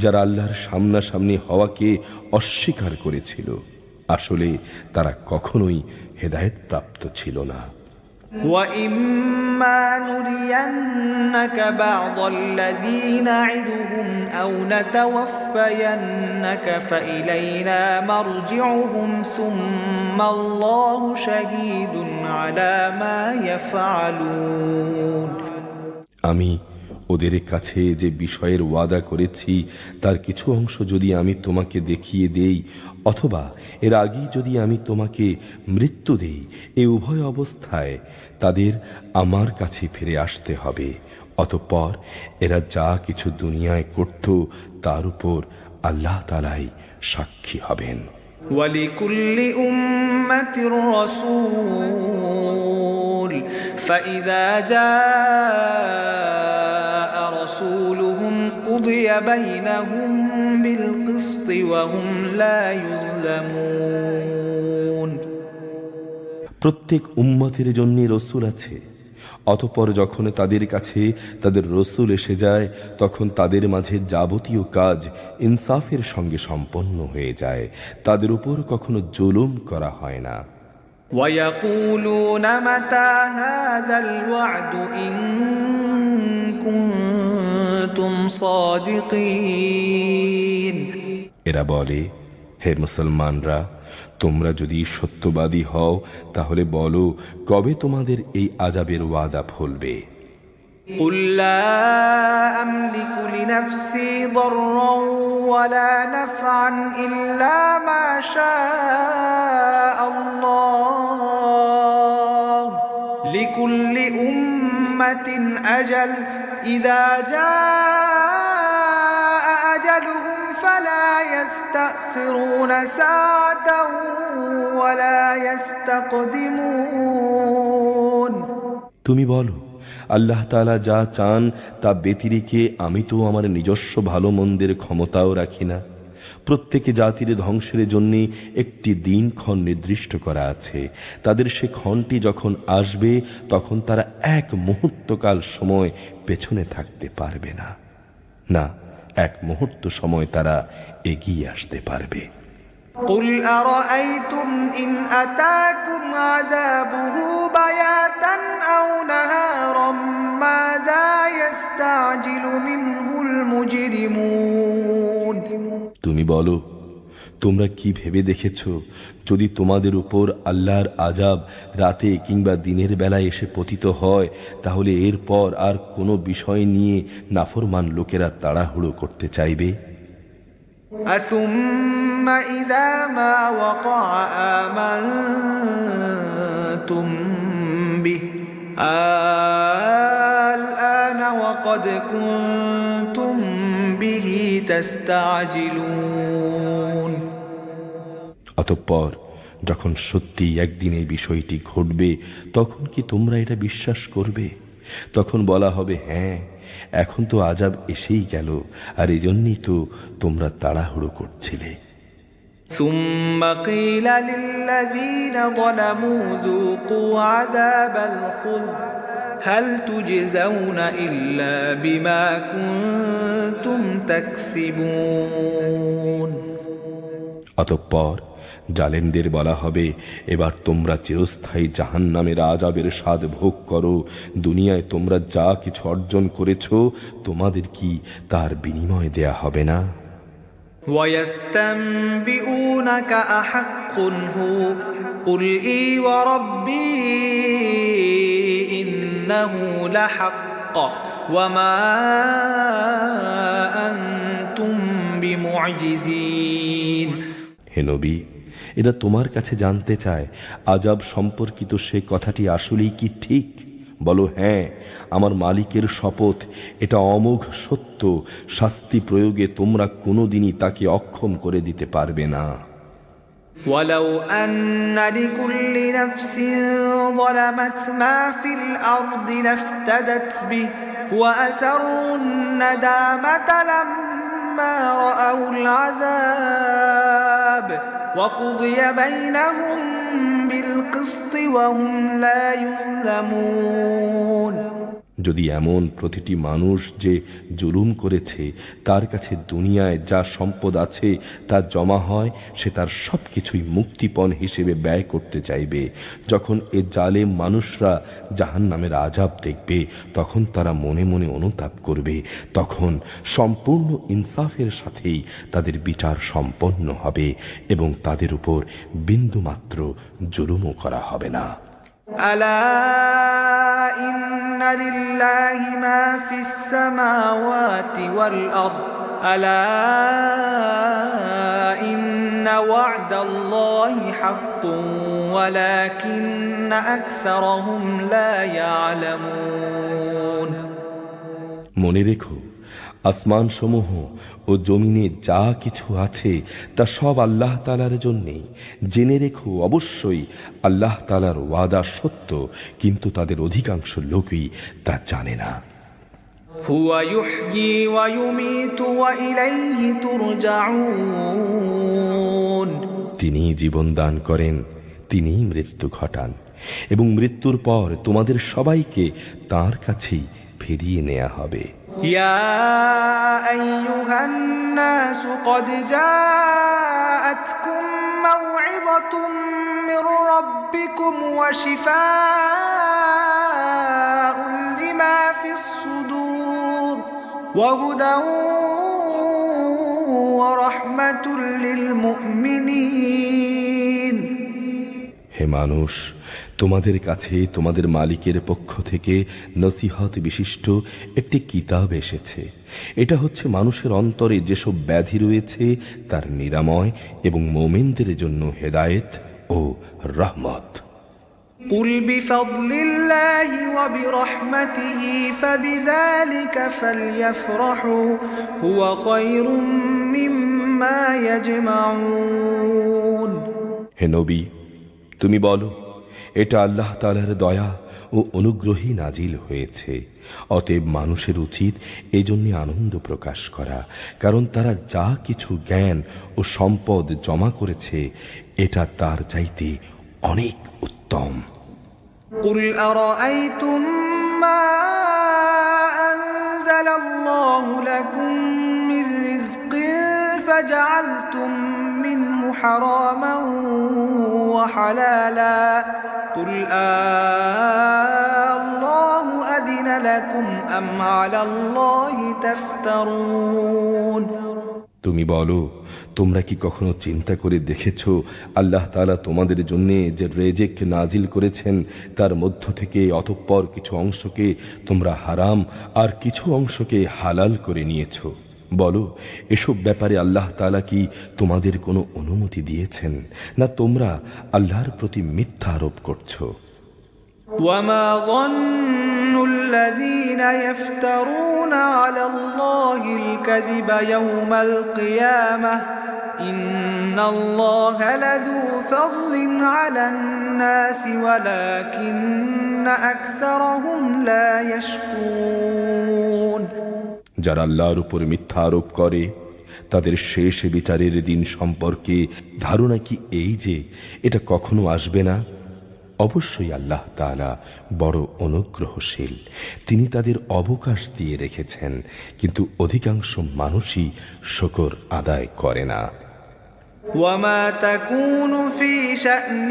S2: যারা আল্লাহর সামনাসামনি হওয়াকে অস্বীকার করেছিল। আসলে তারা কখনোই হেদায়েত প্রাপ্ত ছিল না।
S1: وَإِمَّا نُرِيَنَّكَ بَعْضَ الَّذِي نَعِدُهُمْ أَوْ نَتَوَفَّيَنَّكَ فَإِلَيْنَا مَرْجِعُهُمْ ثُمَّ اللَّهُ شَهِيدٌ عَلَى مَا يَفْعَلُونَ
S2: আমি ওদের কাছে যে বিষয়ের ওয়াদা করেছি তার কিছু অংশ যদি আমি তোমাকে দেখিয়ে দেই, অথবা এর আগেই যদি আমি তোমাকে মৃত্যু দেই, এ উভয় অবস্থায় তাদের আমার কাছে ফিরে আসতে হবে। অতঃপর এরা যা কিছু দুনিয়ায় করত তার উপর আল্লাহ তাআলাই সাক্ষী হবেন।
S1: وَلِكُلِّ أُمَّةٍ رَسُولٌ فَإِذَا جَاءَ رَسُولُهُمْ بينهم بالقسط وهم لا يظلمون
S2: প্রত্যেক উম্মতের জন্য রসুল আছে, অতঃপর যখন তাদের কাছে তাদের রসুল এসে যায় তখন তাদের মাঝে যাবতীয় কাজ ইনসাফের সঙ্গে সম্পন্ন হয়ে যায়, তাদের উপর কখনো জুলুম করা হয় না।
S1: ويقولون متى هذا الوعد إن كنتم صادقين
S2: এরা বলে, হে মুসলমানরা, তোমরা যদি সত্যবাদী হও তাহলে বলো কবে তোমাদের এই আযাবের ওয়াদা ফলবে।
S1: قل لا أملك لنفسي ضرا ولا نفعا إلا ما شاء الله لكل أمة أجل إذا جاء أجلهم فلا يستأخرون ساعة ولا يستقدمون
S2: তুমি বলো, আল্লাহ তাআলা যা চান তা ব্যতিরেকে আমি তো আমার নিজস্ব ভালো মন্দের ক্ষমতাও রাখি না। প্রত্যেক জাতির ধ্বংসের জন্য একটি দিনক্ষণ নির্দিষ্ট করা আছে, তাদের সে ক্ষণটি যখন আসবে তখন তারা এক মুহূর্তকাল সময় পেছনে থাকতে পারবে না, না এক মুহূর্ত সময় তারা এগিয়ে আসতে পারবে।
S1: قل أرأيتم إن أتاكم عذابه بياتا أو نهارا ماذا يستعجل منه المجرمون
S2: তুমি বলো, তোমরা কি ভেবে দেখেছ যদি তোমাদের উপর আল্লাহর আযাব রাতে কিংবা দিনের বেলায় এসে পতিত হয় তাহলে এরপর আর কোনো বিষয় নিয়ে নাফরমান লোকেরা তাড়াহুড়ো করতে চাইবে?
S1: أثم إذا ما وقع آمنتم به الآن وقد كنتم به تستعجلون
S2: অতঃপর যখন সত্যি একদিন এই বিষয়টি ঘটবে তখন কি তোমরা এটা বিশ্বাস করবে? তখন বলা হবে, হ্যাঁ এখন তো আযাব এসেই গেল, আর এজন্যই তো তোমরা তাড়াহুড়ো করছিলে।
S1: ثم قيل للذين ظلموا ذوقوا عذاب الخلد هل تجزون إلا بما كنتم تكسبون
S2: অতঃপর জালেমদের বলা হবে, এবার তোমরা চিরস্থায়ী জাহান্নামের আযাবের স্বাদ ভোগ করো, দুনিয়ায় তোমরা যা কিছু অর্জন করেছো তোমাদের কি তার বিনিময় দেয়া হবে না?
S1: ويستنبئونك أحق هو قل إي وربي إنه لحق وما أنتم بمعجزين
S2: হে নবী, এরা তোমার কাছে জানতে চায় আযাব সম্পর্কিত সে কথাটি আসলেই কি ঠিক? বলো, হ্যাঁ আমার মালিকের শপথ, এটা অমোঘ সত্য, শাস্তি প্রয়োগে তোমরা কোনোদিনই তাকে অক্ষম করে দিতে পারবে না।
S1: ولو أن لكل نفس ظلمت ما في الأرض لافتدت به وأسروا الندامة لما رأوا العذاب وقضي بينهم بالقسط وهم لا يظلمون
S2: যদি এমন প্রতিটি মানুষ যে জুলুম করেছে তার কাছে দুনিয়ায় যা সম্পদ আছে তা জমা হয়, সে তার সব কিছুই মুক্তিপণ হিসেবে ব্যয় করতে চাইবে। যখন এ জালেম মানুষরা জাহান্নামের আযাব দেখবে তখন তারা মনে মনে অনুতাপ করবে, তখন সম্পূর্ণ ইনসাফের সাথেই তাদের বিচার সম্পন্ন হবে এবং তাদের উপর বিন্দুমাত্র জুলুমও করা হবে না।
S1: ألا إن لله ما في السماوات والأرض ألا إن وعد الله حق ولكن أكثرهم لا يعلمون
S2: মনে রেখো, আসমান সমূহ ও জমিনে যা কিছু আছে তা সব আল্লাহ তাআলার জন্যেই। জেনে রেখো, অবশ্যই আল্লাহ তাআলার ওয়াদা সত্য, কিন্তু তাদের অধিকাংশ লোকই তা জানে না।
S1: هو يحيي ويميت وإليه ترجعون
S2: তিনি জীবন দান করেন, তিনি মৃত্যু ঘটান এবং মৃত্যুর পর তোমাদের সবাইকে তাঁর কাছেই ফিরিয়ে নেওয়া হবে।
S1: يا أيها الناس قد جاءتكم موعظة من ربكم وشفاء لما في الصدور وهدى ورحمة للمؤمنين
S2: হে মানুষ, তোমাদের কাছে তোমাদের মালিকের পক্ষ থেকে নসিহত বিশিষ্ট একটি কিতাব এসেছে। এটা হচ্ছে মানুষের অন্তরে যেসব ব্যাধি রয়েছে তার নিরাময় এবং মুমিনদের জন্য হেদায়েত ও রহমত।
S1: قل بفضل الله وبرحمته فبذلك فليفرحوا هو خير مما يجمعون
S2: হে নবী, তুমি বলো, এটা আল্লাহ তাআলার দয়া ও অনুগ্রহী নাজিল হয়েছে, অতএব মানুষের উচিত এজন্য আনন্দ প্রকাশ করা, কারণ তারা যা কিছু জ্ঞান ও সম্পদ জমা করেছে এটা তার চাইতে অনেক উত্তম।
S1: قل أرأيتم ما أنزل الله لكم من رزق فجعلتم منه حراما وحلالا قل الله أذن لكم أم على الله تفترون
S2: তুমি বলো, তোমরা কি কখনো চিন্তা করে দেখেছ আল্লাহ তাআলা তোমাদের জন্য যে রেজেক নাজিল করেছেন তার মধ্য থেকে অতঃপর কিছু অংশকে তোমরা হারাম আর কিছু অংশকে হালাল করে নিয়েছ? বলো, এসব ব্যাপারে আল্লাহ তাআলা কি তোমাদের কোনো অনুমতি দিয়েছেন, না তোমরা আল্লাহর প্রতি মিথ্যা আরোপ করছো?
S1: وما ظن الذين يفترون على الله الكذب يوم القيامة إن الله لذو فضل على الناس ولكن أكثرهم لا يشكرون
S2: যারা আল্লাহর উপর মিথ্যা আরোপ করে তাদের শেষ বিচারের দিন সম্পর্কে ধারণা কি এই যে এটা কখনো আসবে না? অবশ্যই আল্লাহ তাআলা বড় অনুগ্রহশীল, তিনি তাদের অবকাশ দিয়ে রেখেছেন, কিন্তু অধিকাংশ মানুষই শুকর আদায় করে না।
S1: وما تكون في شأن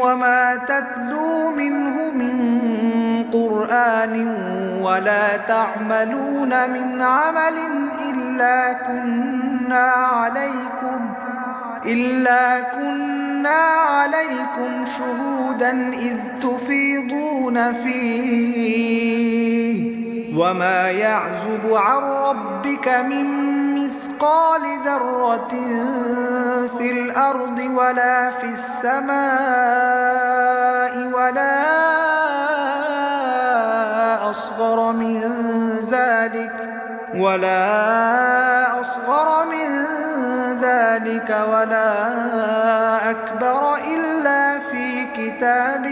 S1: وما تتلو منه من قرآن ولا تعملون من عمل إلا كنا عليكم شهودا إذ تفيضون فيه وما يعزب عن ربك من مثقال ذرة في الأرض ولا في السماء ولا أصغر من ذلك ولا أكبر إلا في كتاب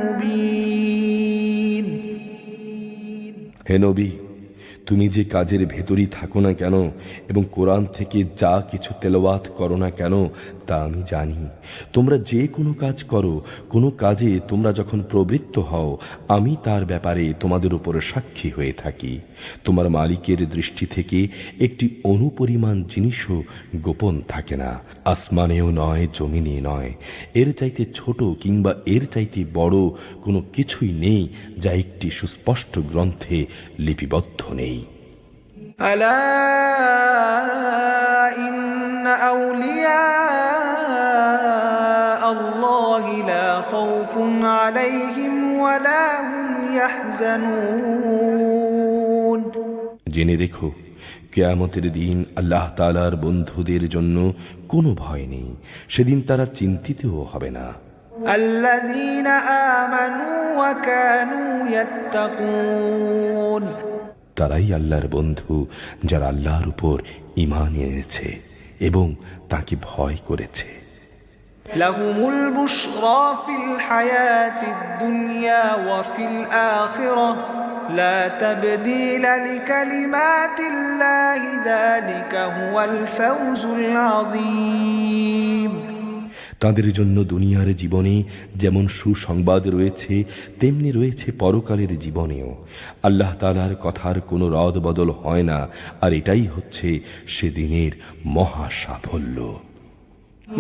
S1: مبين
S2: হে নবী, তুমি যে কাজের ভেতরই থাকো না কেন এবং কোরআন থেকে যা কিছু তেলাওয়াত করো না কেন তা আমি জানি। তোমরা যে কোনো কাজ করো, কোনো কাজে তোমরা যখন প্রবৃত্ত হও, আমি তার ব্যাপারে তোমাদের উপর সাক্ষী হয়ে থাকি। তোমার মালিকের দৃষ্টি থেকে একটি অনুপরিমাণ জিনিসও গোপন থাকে না, আসমানেও নয়, জমিনে নয়। এর চাইতে ছোট কিংবা এর চাইতে বড় কোনো কিছুই নেই যা একটি সুস্পষ্ট গ্রন্থে লিপিবদ্ধ নেই।
S1: ألا إن أولياء الله لا خوف عليهم ولا هم يحزنون
S2: জেনে রেখো, কিয়ামতের দিন আল্লাহ তাআলার বন্ধুদের জন্য কোনো ভয় নেই, সেদিন তারা চিন্তিতও হবে না।
S1: الذين آمنوا وكانوا يتقون
S2: তারাই আল্লাহর বন্ধু যারা আল্লাহর উপর ঈমান এনেছে এবং তাকে ভয় করেছে।
S1: لهم البشرى في الحياة الدنيا وفي الآخرة لا تبديل لكلمات الله ذلك هو الفوز العظيم।
S2: তাদের জন্য দুনিয়ার জীবনে যেমন সুসংবাদ রয়েছে তেমনি রয়েছে পরকালের জীবনেও। আল্লাহ তাআলার কথার কোনো রদ বদল হয় না, আর এটাই হচ্ছে সেদিনের মহা সাফল্য।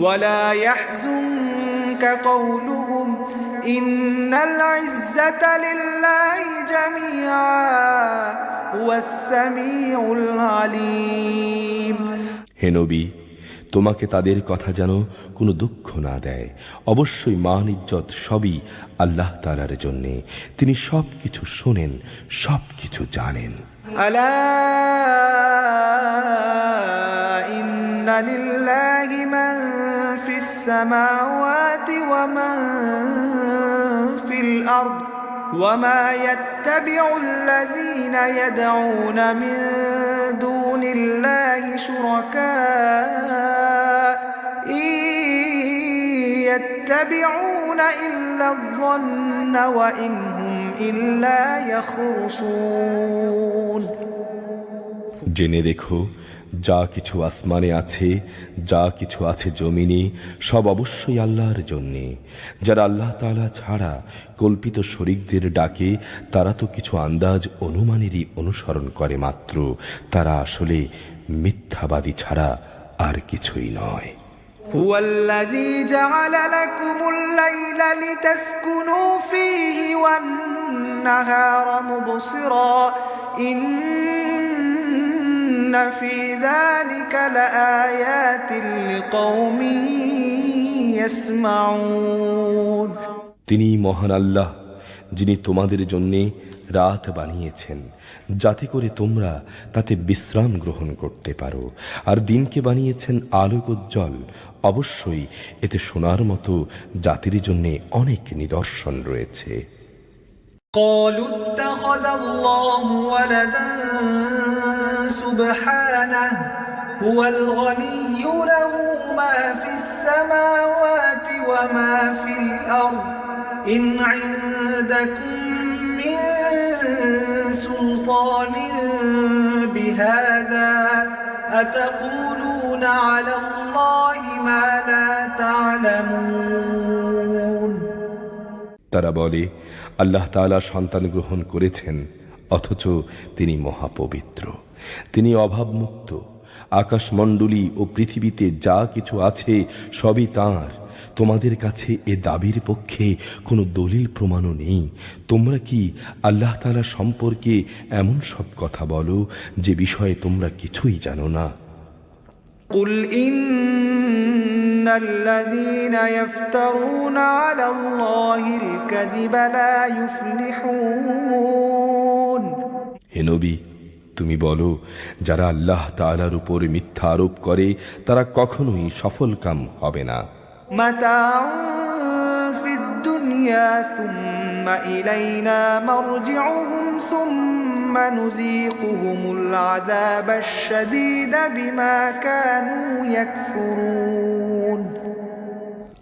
S1: ولا يحزنك قولهم إن العزة لله جميعا هو السميع العليم।
S2: হে নবী, তোমাকে তাদের কথা যেন কোনো দুঃখ না দেয়। অবশ্যই মান ইজ্জত সবই আল্লাহ তাআলার জন্যে। তিনি সব কিছু শোনেন, সব কিছু জানেন।
S1: আলা ইন্না লিল্লাহি মান ফিস সামাওয়াতি ওয়া মান ফিল আরদ وما يتبع الذين يدعون من دون الله شركاء إن يتبعون إلا الظن وإن هم إلا يخرصون।
S2: জেনে রেখো, যা কিছু আসমানে আছে, যা কিছু আছে জমিনে, সব অবশ্যই আল্লাহর জন্যে। যারা আল্লাহ তাআলা ছাড়া কল্পিত শরীকদের ডাকে, তারা তো কিছু আন্দাজ অনুমানেরই অনুসরণ করে মাত্র। তারা আসলে মিথ্যাবাদী ছাড়া আর কিছুই নয়।
S1: هو الذي جعل لكم الليل لتسكنوا فيه والنهار مبصرا إن في ذلك لآيات لقوم يسمعون।
S2: তিনি মহান আল্লাহ, যিনি তোমাদের জন্যে রাত বানিয়েছেন যাতে করে তোমরা তাতে বিশ্রাম গ্রহণ করতে পারো, আর দিনকে বানিয়েছেন আলোকোজ্জ্বল। অবশ্যই এতে শোনার মতো জাতির জন্যে অনেক নিদর্শন রয়েছে।
S1: قالوا اتخذ الله ولدا سبحانه هو الغني له ما في السماوات وما في الأرض إن عندكم من سلطان بهذا أتقولون على الله ما لا تعلمون।
S2: তারা বলে, আল্লাহ তাআলা সন্তান গ্রহণ করেছেন, অথচ তিনি মহাপবিত্র, তিনি অভাবমুক্ত। আকাশমণ্ডলী ও পৃথিবীতে যা কিছু আছে সবই তাঁর। তোমাদের কাছে এ দাবির পক্ষে কোনো দলিল প্রমাণও নেই। তোমরা কি আল্লাহ তাআলা সম্পর্কে এমন সব কথা বলো যে বিষয়ে তোমরা কিছুই জানো না?
S1: قل إن الذين يفترون على الله الكذب لا يفلحون।
S2: হে নবী, তুমি বলো, যারা আল্লাহ তাআলার উপর মিথ্যা আরোপ করে তারা কখনোই সফলকাম হবে না।
S1: متاع في الدنيا ثم إلينا مرجعهم ثم نذيقهم العذاب الشديد بما كانوا يكفرون।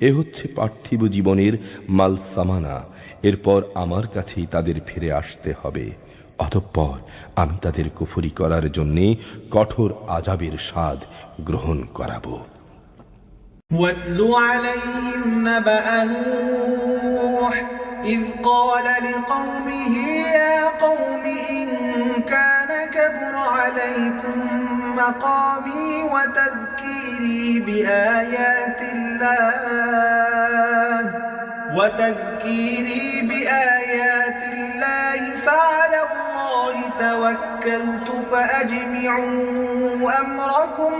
S2: এ হচ্ছে পার্থিব জীবনের মাল সামানা। এরপর আমার কাছেই তাদের ফিরে আসতে হবে, অতঃপর আমি তাদের কুফরি করার জন্যে কঠোর আযাবের স্বাদ গ্রহণ করাবো।
S1: واتل عليهم نبأ نوح إذ قال لقومه يا قوم إن كان كبر عليكم مقامي وتذكيري بآيات الله فعلى الله توكلت فأجمعوا أمركم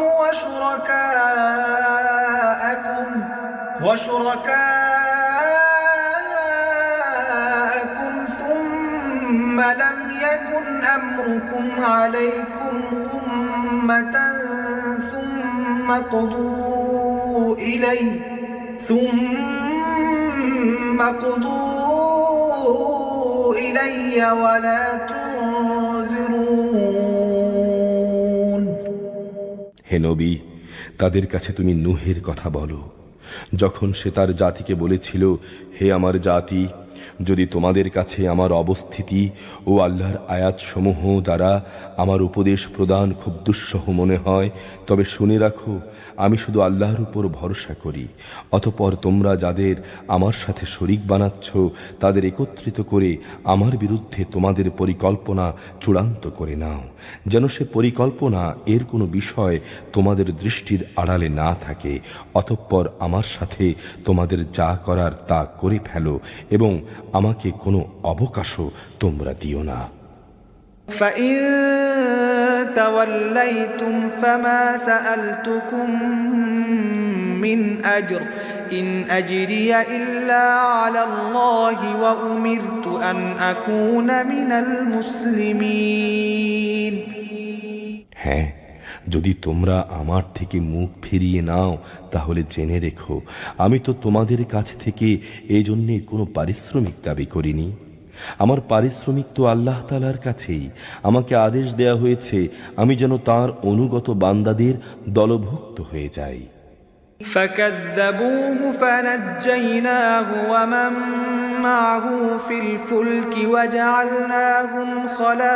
S1: وشركاءكم ثم لم يكن أمركم عليكم غمة ثم قضوا إلي ولا تنظرون।
S2: হে নবী, তাদের কাছে তুমি নূহের কথা বলো। যখন সে তার জাতিকে বলেছিল, হে আমার জাতি, যদি তোমাদের কাছে আমার অবস্থিতি ও আল্লাহর আয়াতসমূহ দ্বারা আমার উপদেশ প্রদান খুব দুঃসহ মনে হয়, তবে শুনে রাখো, আমি শুধু আল্লাহর উপর ভরসা করি। অতঃপর তোমরা যাদের আমার সাথে শরিক বানাচ্ছ, তাদের একত্রিত করে আমার বিরুদ্ধে তোমাদের পরিকল্পনা চূড়ান্ত করে নাও, যেন সে পরিকল্পনা এর কোনো বিষয় তোমাদের দৃষ্টির আড়ালে না থাকে। অতঃপর আমার সাথে তোমাদের যা করার তা করে ফেলো এবং আমাকে কোনো অবকাশও তোমরা দিও না।
S1: فإن توليتم فما سألتكم من أجر إن أجري إلا على الله وأمرت أن أكون من المسلمين।
S2: হ্যাঁ, যদি তোমরা আমার থেকে মুখ ফিরিয়ে নাও তাহলে জেনে রেখো, আমি তো তোমাদের কাছ থেকে এই জন্যে কোনো পারিশ্রমিক দাবি করিনি। আমার পারিশ্রমিক তো আল্লাহ তাআলার কাছেই। আমাকে আদেশ দেয়া হয়েছে আমি যেন তার অনুগত বান্দাদের দলভুক্ত হয়ে যাই।
S1: فكذبوه فنجيناه ومن معه في الفلك وجعلناهم خلائف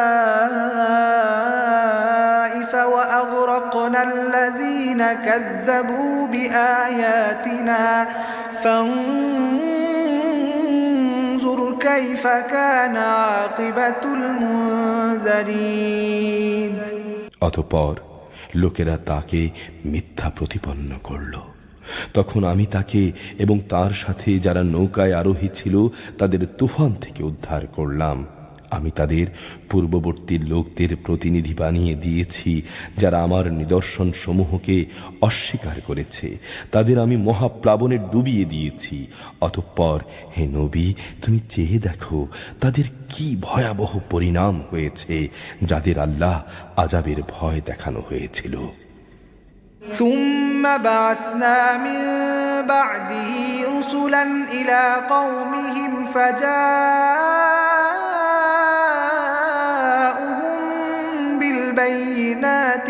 S1: وأغرقنا الذين كذبوا بآياتنا فانظر كيف كان عاقبة المنذرين।
S2: অতঃপর লোকেরা তাকে মিথ্যা প্রতিপন্ন করল। তখন আমি তাকে এবং তার সাথে যারা নৌকায় আরোহী ছিল তাদের তুফান থেকে উদ্ধার করলাম। আমি তাদের পূর্ববর্তী লোকদের প্রতিনিধি বানিয়ে দিয়েছি যারা আমার নিদর্শন সমূহকে অস্বীকার করেছে, তাদের আমি মহাপ্লাবনে ডুবিয়ে দিয়েছি। অতঃপর হে নবী, তুমি চেয়ে দেখো তাদের কি ভয়াবহ পরিণাম হয়েছে যাদের আল্লাহ আযাবের ভয় দেখানো হয়েছিল।
S1: ثم بعثنا من بعده رسلا إلى قومهم فجاءوهم بالبينات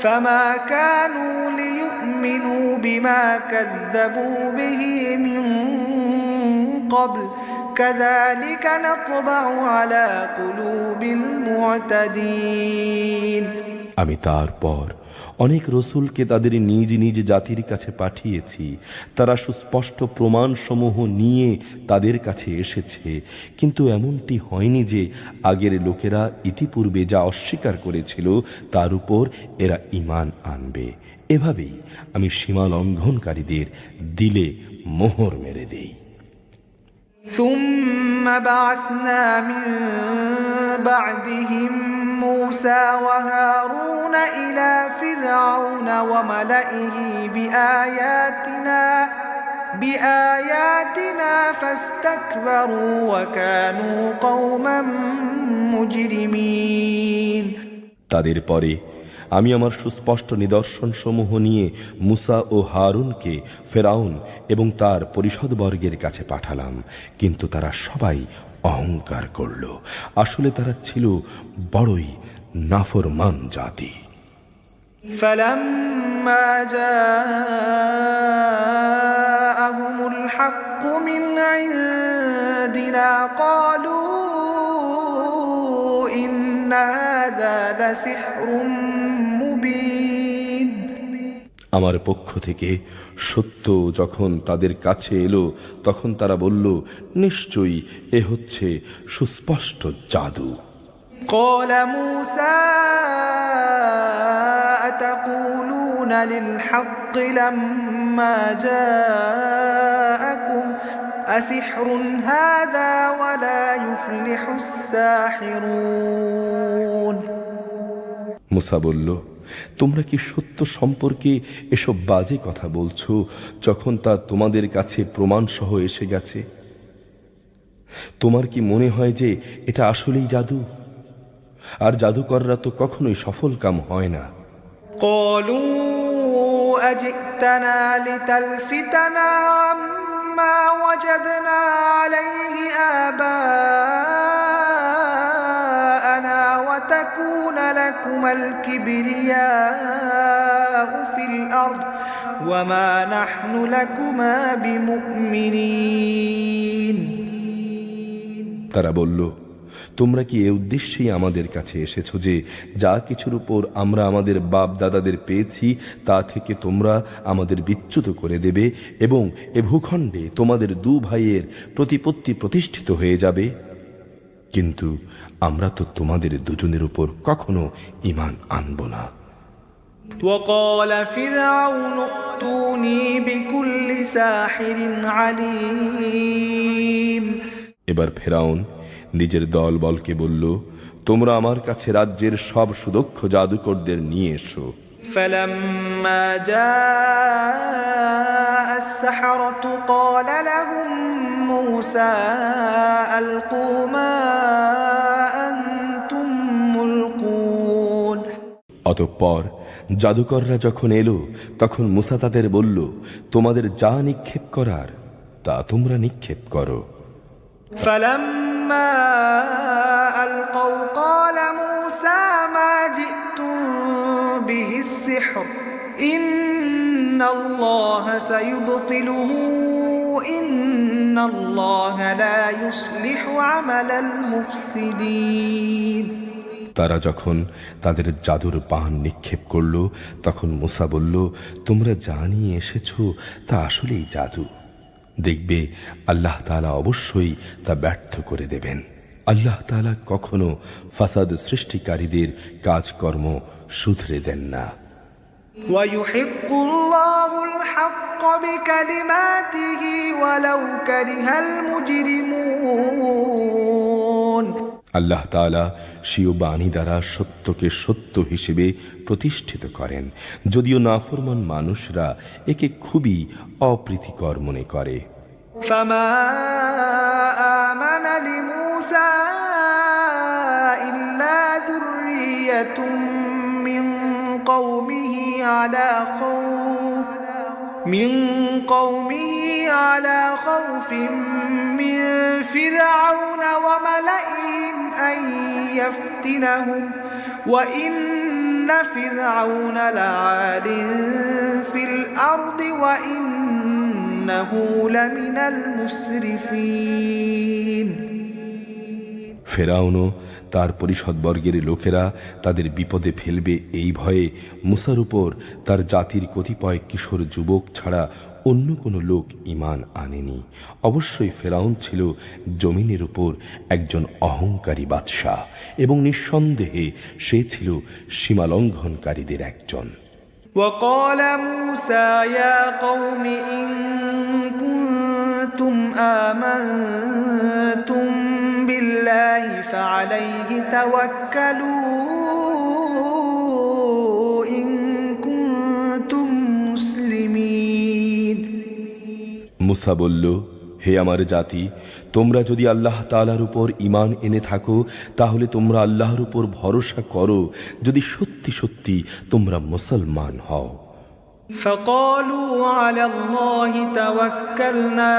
S1: فما كانوا ليؤمنوا بما كذبوا به من قبل كذلك نطبع على قلوب المعتدين।
S2: আমি তারপর অনেক রসুলকে তাদের নিজ নিজ জাতির কাছে পাঠিয়েছি। তারা সুস্পষ্ট প্রমাণসমূহ নিয়ে তাদের কাছে এসেছে, কিন্তু এমনটি হয়নি যে আগের লোকেরা ইতিপূর্বে যা অস্বীকার করেছিল তার উপর এরা ঈমান আনবে। এভাবেই আমি সীমা লঙ্ঘনকারীদের দিলে মোহর মেরে দেই।
S1: ثم بعثنا من بعدهم موسى وهارون إلى فرعون وملئه بآياتنا فاستكبروا وكانوا قوما مجرمين।
S2: তাদের পরে আমি আমার সুস্পষ্ট নিদর্শন সমূহ নিয়ে মুসা ও হারুনকে ফেরাউন এবং তার পরিষদবর্গের কাছে পাঠালাম, কিন্তু তারা সবাই অহংকার করল। আসলে তারা ছিল বড়ই নাফরমান জাতি।
S1: فلما جاءهم الحق من عندنا قالوا إن هذا لسحر মুবিন।
S2: আমার পক্ষ থেকে সত্য যখন তাদের কাছে এলো তখন তারা বলল, নিশ্চয়ই এ হচ্ছে সুস্পষ্ট জাদু।
S1: قال موسى أتقولون للحق لما جاءكم أسحر هذا ولا يفلح الساحرون।
S2: মুসা বলল, তোমরা কি সত্য সম্পর্কে এসব বাজে কথা বলছো যখন তা তোমাদের কাছে প্রমাণসহ এসে গেছে? তোমার কি মনে হয় যে এটা আসলেই জাদু? আর জাদুকররা তো কখনোই সফল কাম হয় না।
S1: قالوا أجئتنا لتلفتنا عما وجدنا عليه آباءنا وتكون لكم الكبرياء في الأرض وما نحن لكما بمؤمنين
S2: তারা বলল, তোমরা কি এ উদ্দেশ্যেই আমাদের কাছে এসেছো যে যা কিছুর উপর আমরা আমাদের বাপ দাদাদের পেয়েছি তা থেকে তোমরা আমাদের বিচ্যুত করে দেবে এবং এ ভূখণ্ডে তোমাদের দু ভাইয়ের প্রতিপত্তি প্রতিষ্ঠিত হয়ে যাবে? কিন্তু আমরা তো তোমাদের দুজনের উপর কখনো ঈমান আনব না।
S1: وقال فرعون ائتوني بكل ساحر عليم
S2: এবার ফেরাউন নিজের দল বলকে বলল, তোমরা আমার কাছে রাজ্যের সব সুদক্ষ জাদুকরদের নিয়ে এসো।
S1: فلما جاء السحرة قال لهم موسى ألقوا ما أنتم ملقون
S2: অতঃপর জাদুকররা যখন এলো তখন মুসা তাদের বলল, তোমাদের যা নিক্ষেপ করার তা তোমরা নিক্ষেপ করো।
S1: فلما ألقوا قال موسى ما جئتم به السحر إن الله سيبطله إن الله لا يصلح عمل المفسدين
S2: তারা যখন তাদের জাদুর বাণ নিক্ষেপ করল তখন মুসা বলল, তোমরা যা নিয়ে এসেছো তা আসলেই জাদু। দেখবে আল্লাহ তাআলা অবশ্যই তা ব্যর্থ করে দেবেন। আল্লাহ তাআলা কখনো ফাসাদ সৃষ্টিকারীদের কাজকর্ম শুধরে দেন না।
S1: ويحق الله الحق بكلماته ولو كره المجرمون
S2: আল্লাহ তাআলা স্বীয় বাণী দ্বারা সত্যকে সত্য হিসেবে প্রতিষ্ঠিত করেন, যদিও নাফরমান মানুষরা একে খুবই অপ্রীতিকর মনে করে।
S1: فما آمن لموسى إلا ذرية من قومه على خوف من فرعون وملئهم أن يفتنهم وإن فرعون لعال في الأرض وإنه لمن المسرفين
S2: ফেরাউনও তার পরিষদবর্গের লোকেরা তাদের বিপদে ফেলবে এই ভয়ে মুসার উপর তার জাতির কতিপয় কিশোর যুবক ছাড়া অন্য কোনো লোক ঈমান আনেনি। অবশ্যই ফেরাউন ছিল জমিনের উপর একজন অহংকারী বাদশাহ এবং নিঃসন্দেহে সে ছিল সীমালঙ্ঘনকারীদের একজন।
S1: وقال موسى يا قوم إن كنتم آمنتم بالله فعليه توكلوا إن كنتم مسلمين
S2: মুসা বলল, হে আমার জাতি, তোমরা যদি আল্লাহ তাআলার উপর ঈমান এনে থাকো তাহলে তোমরা আল্লাহর উপর ভরসা করো যদি সত্যি সত্যি তোমরা মুসলমান হও।
S1: فقالوا على الله توكلنا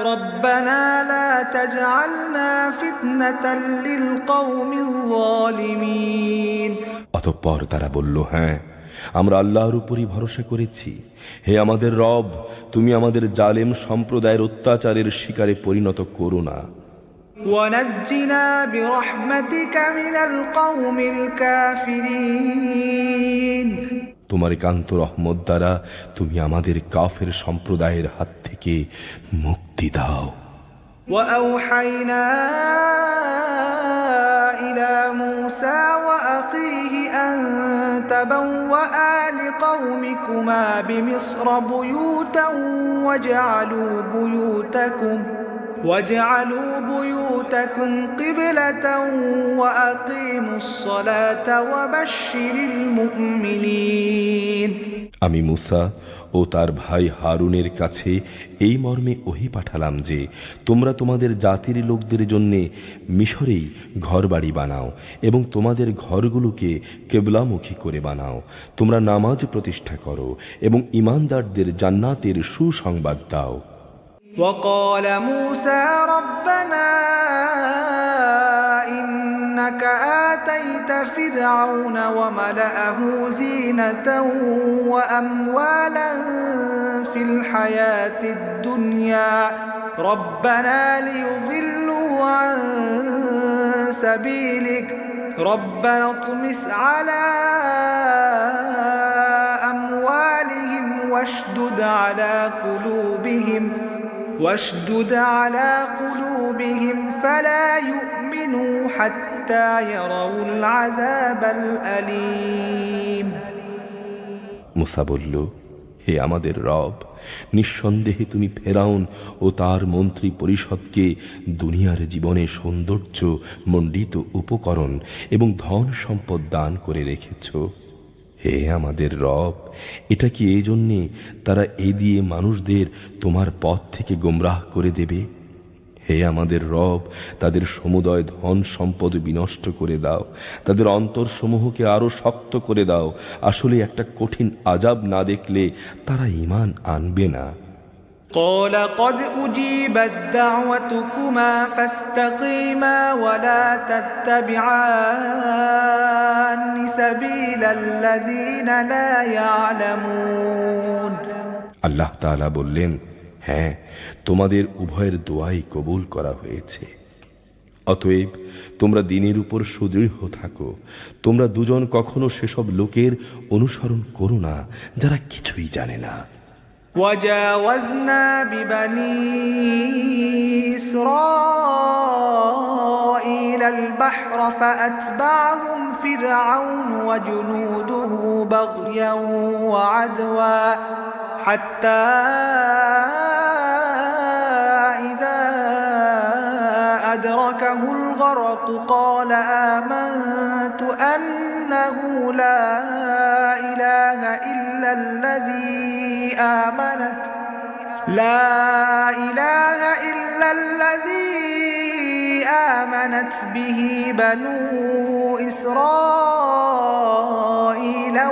S1: ربنا لا تجعلنا فتنة للقوم الظالمين
S2: অতঃপর তারা বলল, হ্যাঁ, আমরা আল্লাহর উপরই ভরসা করেছি। হে আমাদের রব, তুমি আমাদের জালেম সম্প্রদায়ের অত্যাচারের শিকারে পরিণত করো না।
S1: ونجنا برحمتك من القوم الكافرين
S2: তোমার একান্ত রহমত দ্বারা তুমি আমাদের কাফের সম্প্রদায়ের হাত থেকে মুক্তি দাও।
S1: وأوحينا إلى موسى وأخيه أن تبوأ لقومكما بمصر بيوتا واجعلوا بيوتكم قبلة وأقيموا الصلاة وبشر المؤمنين
S2: আমি মুসা ও তার ভাই হারুনের কাছে এই মর্মে ওহী পাঠালাম যে তোমরা তোমাদের জাতির লোকদের জন্য মিশরেই ঘরবাড়ি বানাও এবং তোমাদের ঘরগুলোকে কিবলামুখী করে বানাও। তোমরা নামাজ প্রতিষ্ঠা করো এবং ঈমানদারদের জান্নাতের সুসংবাদ দাও।
S1: وقال موسى ربنا إنك إنك آتيت فرعون وملأه زينة وأموالا في الحياة الدنيا ربنا ليضلوا عن سبيلك ربنا اطمس على أموالهم واشدد على قلوبهم فلا يؤمنوا حتى يروا العذاب الأليم
S2: মুসা বলল, হে আমাদের রব, নিঃসন্দেহে তুমি ফেরাউন ও তার মন্ত্রী পরিষদকে দুনিয়ার জীবনে সৌন্দর্য মণ্ডিত উপকরণ এবং ধন সম্পদ দান করে রেখেছ। হে আমাদের রব, এটা কি এই জন্যে তারা এ দিয়ে মানুষদের তোমার পথ থেকে গোমরাহ করে দেবে? হে আমাদের রব, তাদের সমুদয় ধন সম্পদ বিনষ্ট করে দাও, তাদের অন্তরসমূহকে আরো শক্ত করে দাও। আসলে একটা কঠিন আযাব না দেখলে তারা ঈমান আনবে না।
S1: قال قد أجيبت دعوتكما فاستقيما ولا تتبعان سبيل الذين لا يعلمون
S2: আল্লাহ তাআলা বললেন, হ্যাঁ, তোমাদের উভয়ের দোয়াই কবুল করা হয়েছে। অতএব তোমরা দ্বীনের উপর সুদৃঢ় থাকো। তোমরা দুজন কখনো সেসব লোকের অনুসরণ করো না যারা কিছুই জানে না।
S1: وجاوزنا ببني إسرائيل البحر فأتبعهم فرعون وجنوده بغيا وعدوا حتى إذا أدركه الغرق قال آمنت أنه لا إله إلا الذي آمنت به بنو إسرائيل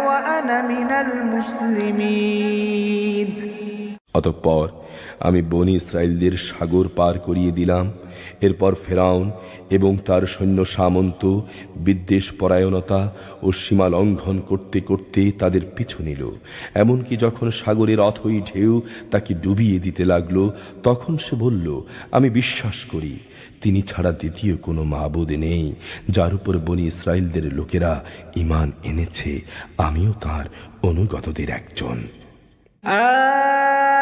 S1: وأنا من المسلمين
S2: অতঃপর আমি বনি ইসরাইলদের সাগর পার করিয়ে দিলাম। এরপর ফেরাউন এবং তার সৈন্য সামন্ত বিদ্বেষ পরায়ণতা ও সীমা লঙ্ঘন করতে করতে তাদের পিছু নিল। এমনকি যখন সাগরের অথই ঢেউ তাকে ডুবিয়ে দিতে লাগলো, তখন সে বলল, আমি বিশ্বাস করি তিনি ছাড়া দ্বিতীয় কোনো মাবুদ নেই, যার উপর বনি ইসরাইলদের লোকেরা ঈমান এনেছে। আমিও তার অনুগতদের একজন।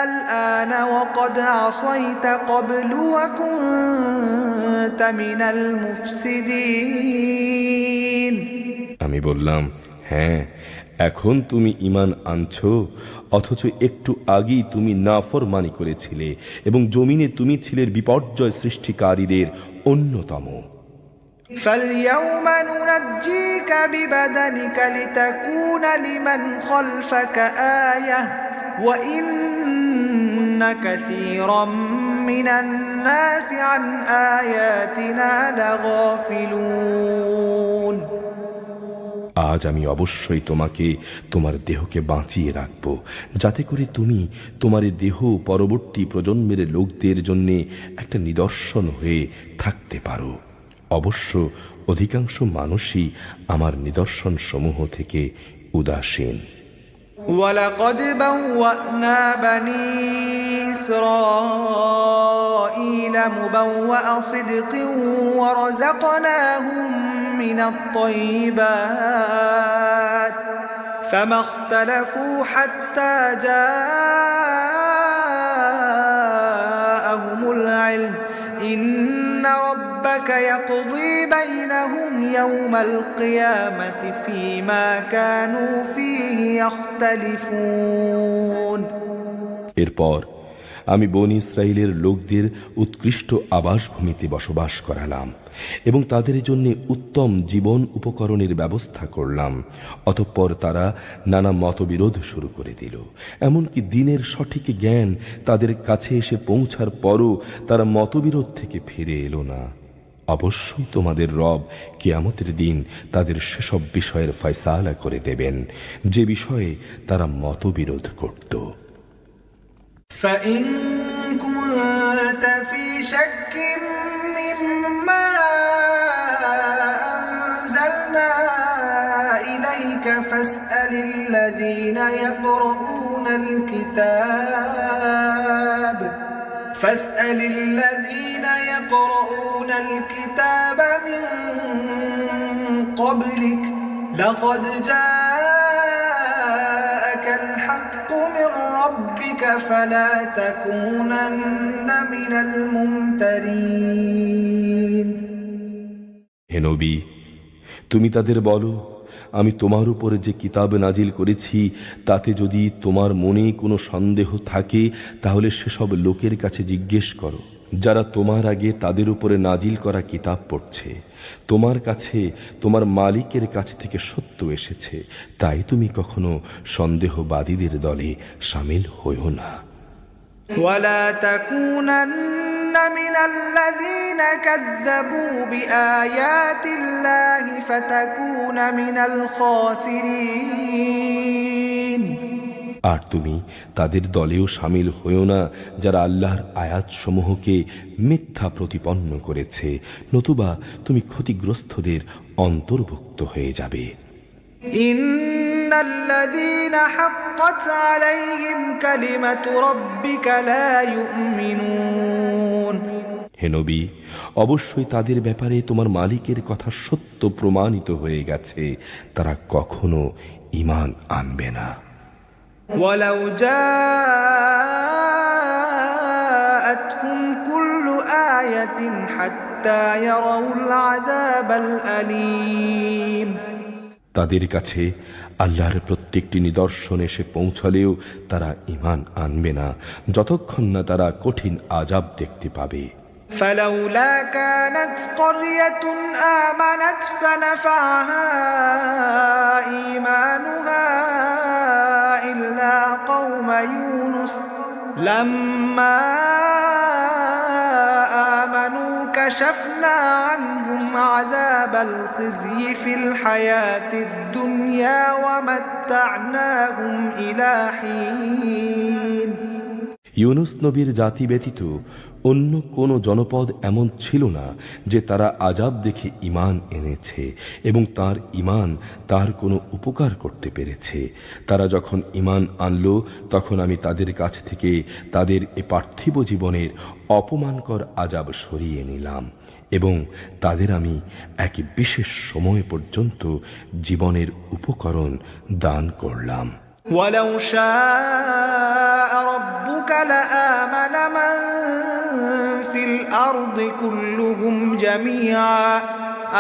S1: الآن وقد عصيت قبل وكنت من المفسدين
S2: আমি বললাম, হ্যাঁ, এখন তুমি ঈমান আনছো, অথচ একটু আগেই তুমি নাফরমানি করেছিলে এবং জমিনে তুমি ছিলে বিপর্যয় সৃষ্টিকারীদের অন্যতম।
S1: فاليوم ننجيك ببدنك لتكون لمن خلفك آية وإن كثيرا من الناس عن آياتنا لغافلون
S2: আজ আমি অবশ্যই তোমাকে তোমার দেহকে বাঁচিয়ে রাখব, যাতে করে তুমি তোমার দেহ পরবর্তী প্রজন্মের লোকদের জন্য একটা নিদর্শন হয়ে থাকতে পারো। অবশ্য অধিকাংশ মানুষই আমার নিদর্শন সমূহ থেকে উদাসীন।
S1: ولقد بوأنا بني إسرائيل مبوأ صدق ورزقناهم من الطيبات فما اختلفوا حتى جاءهم العلم إن ربك يقضي بينهم يوم القيامة فيما كانوا فيه يختلفون
S2: এরপর আমি বনি ইসরাইলের লোকদের উৎকৃষ্ট আবাসভূমিতে বসবাস করালাম এবং তাদের জন্য উত্তম জীবন উপকরণের ব্যবস্থা করলাম। অতঃপর তারা নানা মতবিরোধ শুরু করে দিল। এমনকি দিনের সঠিক জ্ঞান তাদের কাছে এসে পৌঁছার পরও তারা মতবিরোধ থেকে ফিরে এলো না। অবশ্যই তোমাদের রব কিয়ামতের দিন তাদের সেসব বিষয়ের ফয়সালা করে দেবেন যে বিষয়ে তারা মতবিরোধ করত।
S1: فإن كنت في شك مما فاسأل الذين يقرؤون الكتاب من قبلك لقد جاءك الحق من ربك فلا تكونن من الممترين।
S2: হে নবী, তুমি তাদের বলো, আমি তোমার উপরে যে কিতাব নাজিল করেছি তাতে যদি তোমার মনে কোনো সন্দেহ থাকে তাহলে সেসব লোকের কাছে জিজ্ঞেস করো যারা তোমার আগে তাদের উপরে নাজিল করা কিতাব পড়ছে। তোমার কাছে তোমার মালিকের কাছ থেকে সত্য এসেছে, তাই তুমি কখনো সন্দেহবাদীদের দলে শামিল হইও না।
S1: ওয়ালা তাকুনান্না মিনাল্লাযীনা কাযযাবু বিআয়াতিল্লাহি ফাতাকুনা মিনাল খাসিরিন।
S2: আর তুমি তাদের দলেও শামিল হইও না যারা আল্লাহর আয়াতসমূহকে মিথ্যা প্রতিপন্ন করেছে, নতুবা তুমি ক্ষতিগ্রস্তদের অন্তর্ভুক্ত হয়ে যাবে।
S1: ইন্নাল্লাযীনা হাক্কাত আলাইহিম কালিমাতু রাব্বিকা লা ইউমিনুন।
S2: হে নবী, অবশ্যই তাদের ব্যাপারে তোমার মালিকের কথা সত্য প্রমাণিত হয়ে গেছে, তারা কখনো ঈমান আনবে না।
S1: ওয়ালাউ জাআতহুম কুল্লু আয়াতিন হাত্তা ইয়ারাউল আযাবাল আলীম।
S2: তাদের কাছে আল্লাহর প্রত্যেকটি নিদর্শন এসে পৌঁছলেও তারা ঈমান আনবে না যতক্ষণ না তারা কঠিন আযাব দেখতে পাবে।
S1: فلولا كانت قرية آمنت فنفعها إيمانها إلا قوم يونس لما آمنوا كشفنا عنهم عذاب الخزي في الحياة الدنيا ومتعناهم إلى حين।
S2: ইউনুস নবীর জাতি ব্যতীত অন্য কোন জনপদ এমন ছিল না যে তারা আযাব দেখে ঈমান এনেছে এবং তার ঈমান তার কোনো উপকার করতে পেরেছে। তারা যখন ঈমান আনল তখন আমি তাদের কাছ থেকে তাদের এ পার্থিব জীবনের অপমানকর আযাব সরিয়ে নিলাম এবং তাদের আমি এক বিশেষ সময় পর্যন্ত জীবনের উপকরণ দান করলাম।
S1: ولو شاء ربك لآمن من في الأرض كلهم جميعا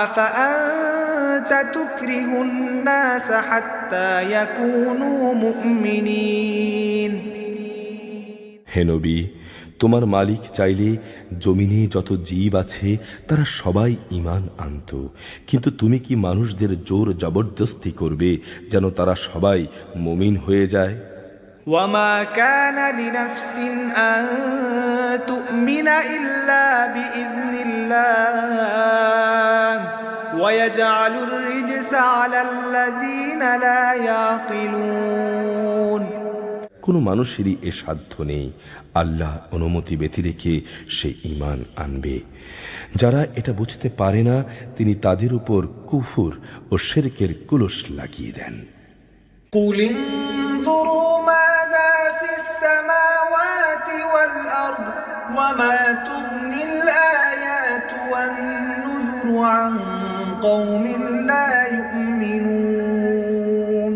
S1: أفأنت تكره الناس حتى يكونوا مؤمنين।
S2: হে নবী, তোমার মালিক চাইলে জমিনে যত জীব আছে তারা সবাই ঈমান আনত, কিন্তু তুমি কি মানুষদের জোর জবরদস্তি করবে যেন তারা সবাই মুমিন হয়ে যায়?
S1: ওয়ামা কানা লিনাফসিন আন তুমিনা ইল্লা বিইذনিল্লাহ ওয়া ইয়াজআলুর রিজসা আলাল্লাযীনা লা ইয়াকিলুন।
S2: কোনো মানুষেরই এ সাধ্য নেই আল্লাহ অনুমতি ব্যতি রেখে সে ঈমান আনবে। যারা এটা বুঝতে পারে না তিনি তাদের উপর কুফর ও শিরকের কুলুশ লাগিয়ে দেন।
S1: কুল ইনজুরু মাযা ফিস সামাওয়াতি ওয়াল আরদ ওয়া মা তুগনিল আয়াতু ওয়ান নুযুরু আন কওমিন লা ইউমিনুন।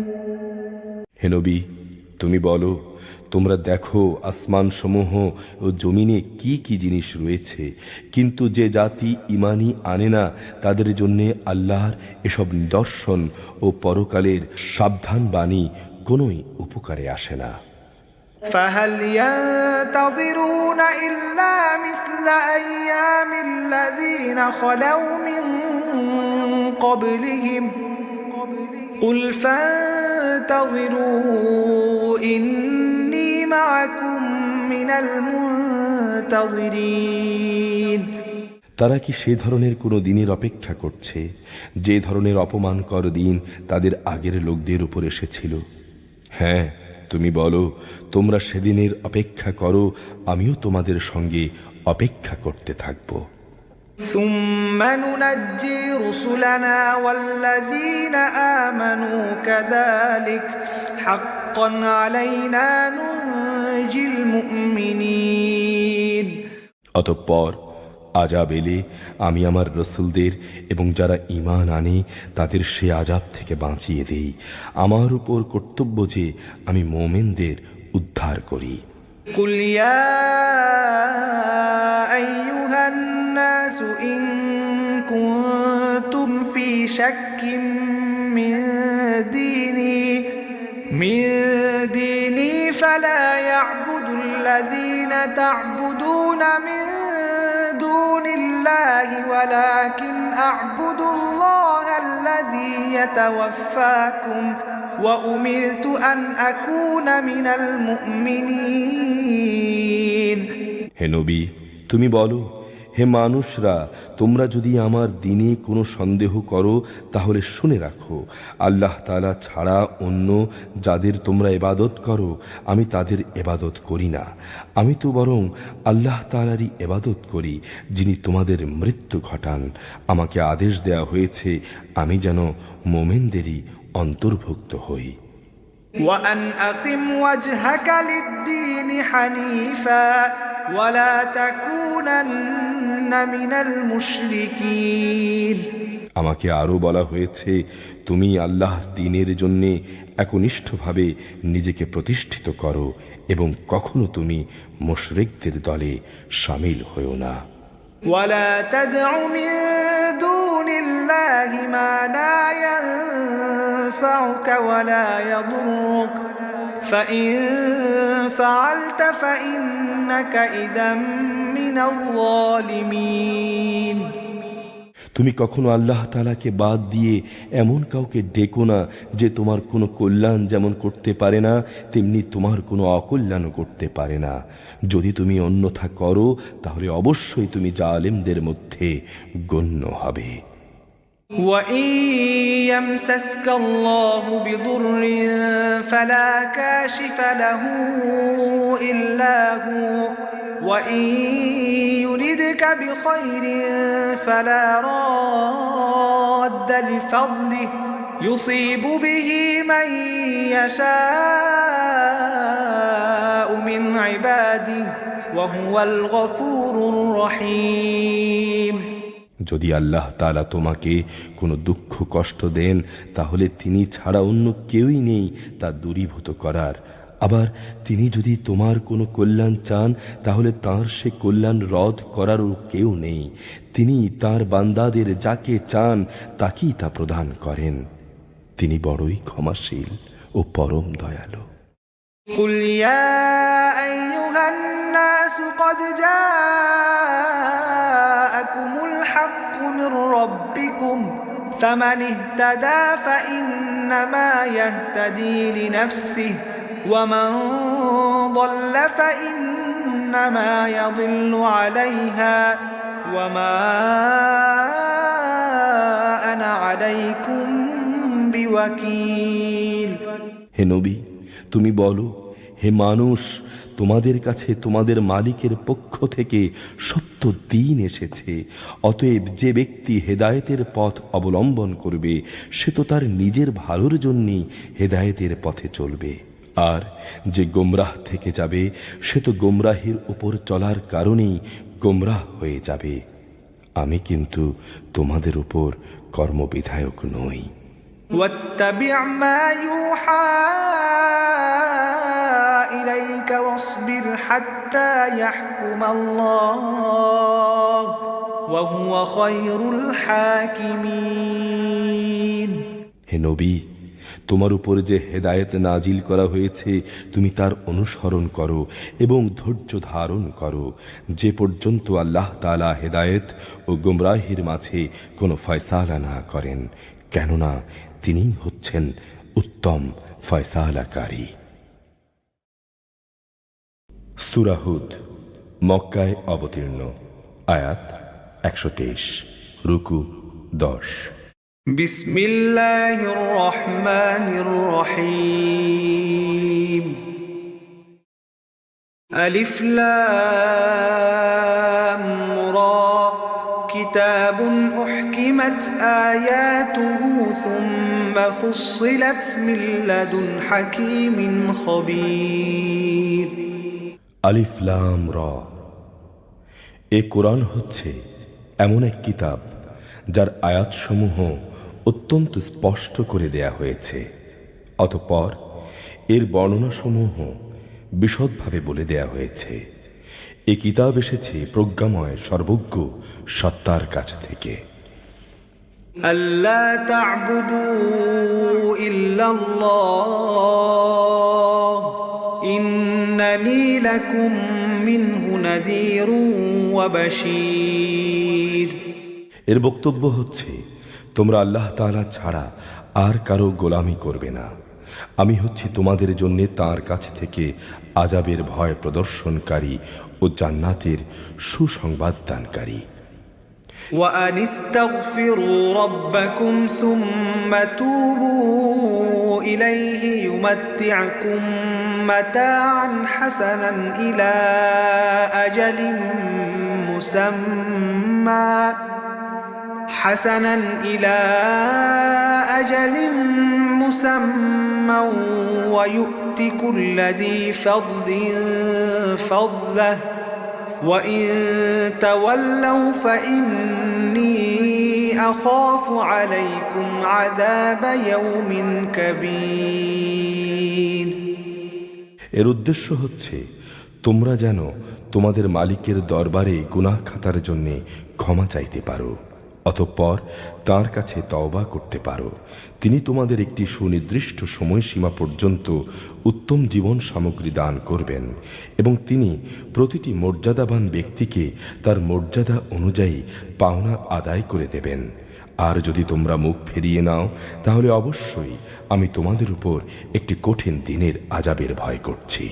S2: হে নবী, তুমি বলো, তোমরা দেখো আসমানসমূহ ও জমিনে কি কি জিনিস রয়েছে, কিন্তু যে জাতি ঈমানই আনে না তাদের জন্যে আল্লাহর এসব নিদর্শন ও পরকালের সাবধান বাণী কোনোই উপকারে আসে না।
S1: فهل ينتظرون إلا مثل أيام الذين خلوا من قبلهم قل فانتظروا إني معكم من المنتظرين।
S2: তারা কি সে ধরনের কোনো দিনের অপেক্ষা করছে যে ধরনের অপমানকর দিন তাদের আগের লোকদের উপর এসেছিল? হ্যাঁ, তুমি বলো, তোমরা সেদিনের অপেক্ষা করো, আমিও তোমাদের সঙ্গে অপেক্ষা করতে থাকব।
S1: ثم ننجي رسلنا والذين آمنوا كذلك حقا علينا ننجي المؤمنين।
S2: অতঃপর আযাব এলে আমি আমার রসুলদের এবং যারা ঈমান আনে তাদের সে আযাব থেকে বাঁচিয়ে দেই। আমার উপর কর্তব্য যে আমি মুমিনদের উদ্ধার করি।
S1: قل يا أيها الناس إن كنتم في شك من ديني فلا يعبد الذين تعبدون من دون الله ولكن أعبد الله الذي يتوفاكم وأمرت أن أكون من المؤمنين।
S2: হে নবী, তুমি বলো, হে মানুষরা, তোমরা যদি আমার দ্বীনে কোনো সন্দেহ করো তাহলে শুনে রাখো, আল্লাহ তাআলা ছাড়া অন্য যাদের তোমরা ইবাদত করো আমি তাদের ইবাদত করি না। আমি তো বরং আল্লাহ তাআলারই ইবাদত করি যিনি তোমাদের মৃত্যু ঘটান। আমাকে আদেশ দেয়া হয়েছে আমি যেন মুমিনদেরই অন্তর্ভুক্ত হই।
S1: وأن أقم وجهك للدين حنيفا ولا تكونن من المشركين।
S2: আমাকে আরো বলা হয়েছে তুমি আল্লাহর দ্বীনের জন্য একনিষ্ঠভাবে নিজেকে প্রতিষ্ঠিত করো এবং কখনো তুমি মুশরিকদের দলে শামিল হও না।
S1: ولا تدع من دون الله ما لا ينفعك ولا يضرك فإن فعلت فإنك إذا من الظالمين।
S2: তুমি কখনো আল্লাহ তাআলাকে বাদ দিয়ে এমন কাউকে ডেকো না যে তোমার কোনো কল্যাণ যেমন করতে পারে না তেমনি তোমার কোনো অকল্যাণও করতে পারে না। যদি তুমি অন্যথা করো তাহলে অবশ্যই তুমি জালেমদের মধ্যে গণ্য হবে।
S1: وَإِن يَمْسَسْكَ اللَّهُ بِضُرٍّ فَلَا كَاشِفَ لَهُ إِلَّا هُوَ وَإِن يُرِدْكَ بِخَيْرٍ فَلَا رَادَّ لِفَضْلِهِ يُصِيبُ بِهِ مَن يَشَاءُ مِنْ عِبَادِهِ وَهُوَ الْغَفُورُ الرَّحِيمُ।
S2: যদি আল্লাহ তাআলা তোমাকে কোনো দুঃখ কষ্ট দেন তাহলে তিনি ছাড়া অন্য কেউই নেই তা দূরীভূত করার। আবার তিনি যদি তোমার কোনো কল্যাণ চান তাহলে তার সে কল্যাণ রদ করারও কেউ নেই। তিনি তার বান্দাদের যাকে চান তাকেই তা প্রদান করেন। তিনি বড়ই ক্ষমাশীল ও পরম দয়ালু।
S1: قل يا أيها الناس قد جاءكم الحق من ربكم فمن اهتدى فإنما يهتدي لنفسه ومن ضل فإنما يضل عليها وما أنا عليكم بوكيل।
S2: হে নবী, তুমি বলো, হে মানুষ, তোমাদের কাছে তোমাদের মালিকের পক্ষ থেকে সত্য দ্বীন এসেছে। অতএব যে ব্যক্তি হেদায়েতের পথ অবলম্বন করবে সে তো তার নিজের ভালোর জন্যই হেদায়েতের পথে চলবে, আর যে গোমরাহ থেকে যাবে সে তো গোমরাহের উপর চলার কারণেই গোমরাহ হয়ে যাবে। আমি কিন্তু তোমাদের উপর কর্মবিধায়ক নই।
S1: واتبع ما يوحى إليك واصبر حتى يحكم الله وهو خير الحاكمين।
S2: হে নবী, তোমার উপর যে হেদায়েত নাজিল করা হয়েছে তুমি তার অনুসরণ করো এবং ধৈর্য ধারণ করো যে পর্যন্ত আল্লাহ তাআলা হেদায়েত ও গুমরাহির মাঝে কোনো ফয়সালা না করেন, কেননা তিনি হচ্ছেন উত্তম ফয়সালাকারী। সূরা হুদ মক্কায় অবতীর্ণ, আয়াত 123, রুকু 10।
S1: বিসমিল্লাহির রহমানির রহিম। আলিফ লাম রা كتاب أحكمت آياته ثم فصلت من لدن حكيم خبير
S2: আলিফ লাম র। এ কোরআন হচ্ছে এমন এক কিতাব যার আয়াতসমূহ অত্যন্ত স্পষ্ট করে দেয়া হয়েছে, অতঃপর এর বর্ণনাসমূহ বিশদভাবে বলে দেয়া হয়েছে। এ কিতাব এসেছে প্রজ্ঞাময় সর্বজ্ঞ সত্তার কাছ থেকে।
S1: আল্লা তা'বুদু ইল্লাল্লাহ ইন্নানি লাকুম মিনহু নাযীরুন ওয়া বাশীর।
S2: এর বক্তব্য হচ্ছে, তোমরা আল্লাহ তাআলা ছাড়া আর কারো গোলামি করবে না। আমি হচ্ছি তোমাদের জন্য তাঁর কাছ থেকে আযাবের ভয় প্রদর্শনকারী ও জান্নাতের সুসংবাদ দানকারী।
S1: وأن استغفروا ربكم ثم توبوا إليه يمتعكم متاعا حسنا إلى أجل مسمى ويؤت كل ذي فضل فضله وإن تولوا فإني أخاف عليكم عذاب يوم كبير।
S2: এর উদ্দেশ্য হচ্ছে তোমরা যেন তোমাদের মালিকের দরবারে গুনাহ খাতার জন্য ক্ষমা চাইতে পারো, অতঃপর তাঁর কাছে তওবা করতে পারো। তিনি তোমাদের একটি সুনির্দিষ্ট সময়সীমা পর্যন্ত উত্তম জীবন সামগ্রী দান করবেন এবং তিনি প্রতিটি মর্যাদাবান ব্যক্তিকে তার মর্যাদা অনুযায়ী পাওনা আদায় করে দেবেন। আর যদি তোমরা মুখ ফিরিয়ে নাও তাহলে অবশ্যই আমি তোমাদের উপর একটি কঠিন দিনের আযাবের ভয় করছি।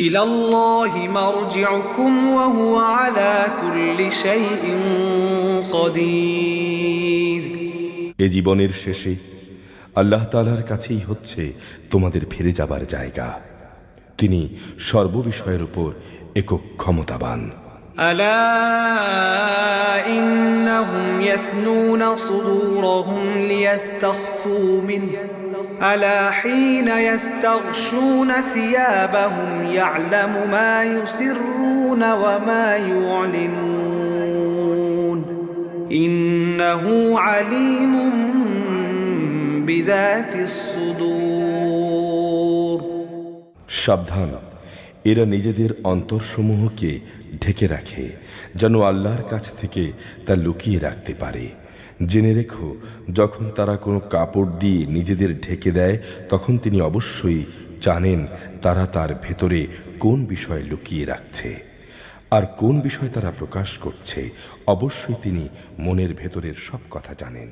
S1: ইলাল্লাহি মারজিউকুম ওয়া হুয়া আলা কুল্লি শাইইন কাদির।
S2: এ জীবনের শেষে আল্লাহ তাআলার কাছেই হচ্ছে তোমাদের ফিরে যাবার জায়গা। তিনি সর্ববিষয়ের উপর একক ক্ষমতাবান।
S1: আলা ইন্নাহুম ইয়াসনুনা সুদুরহুম লিয়াস্তাখফু মিন আলা হিনা ইয়াস্তাগশুনা সিয়াবাহুম ইয়ালামু মা ইউসিররুনা ওয়া মা ইউ'লিনুন ইন্নাহু আলীমুম বিযাতিস সুদূর।
S2: সাবধান, এরা নিজেদের অন্তরসমূহকে ঢেকে রাখে যেন আল্লাহর কাছ থেকে তা লুকিয়ে রাখতে পারে। জেনে রেখো, যখন তারা কোনো কাপড় দিয়ে নিজেদের ঢেকে দেয় তখন তিনি অবশ্যই জানেন তারা তার ভেতরে কোন বিষয় লুকিয়ে রাখছে আর কোন বিষয় তারা প্রকাশ করছে। অবশ্যই তিনি মনের ভেতরের সব কথা জানেন।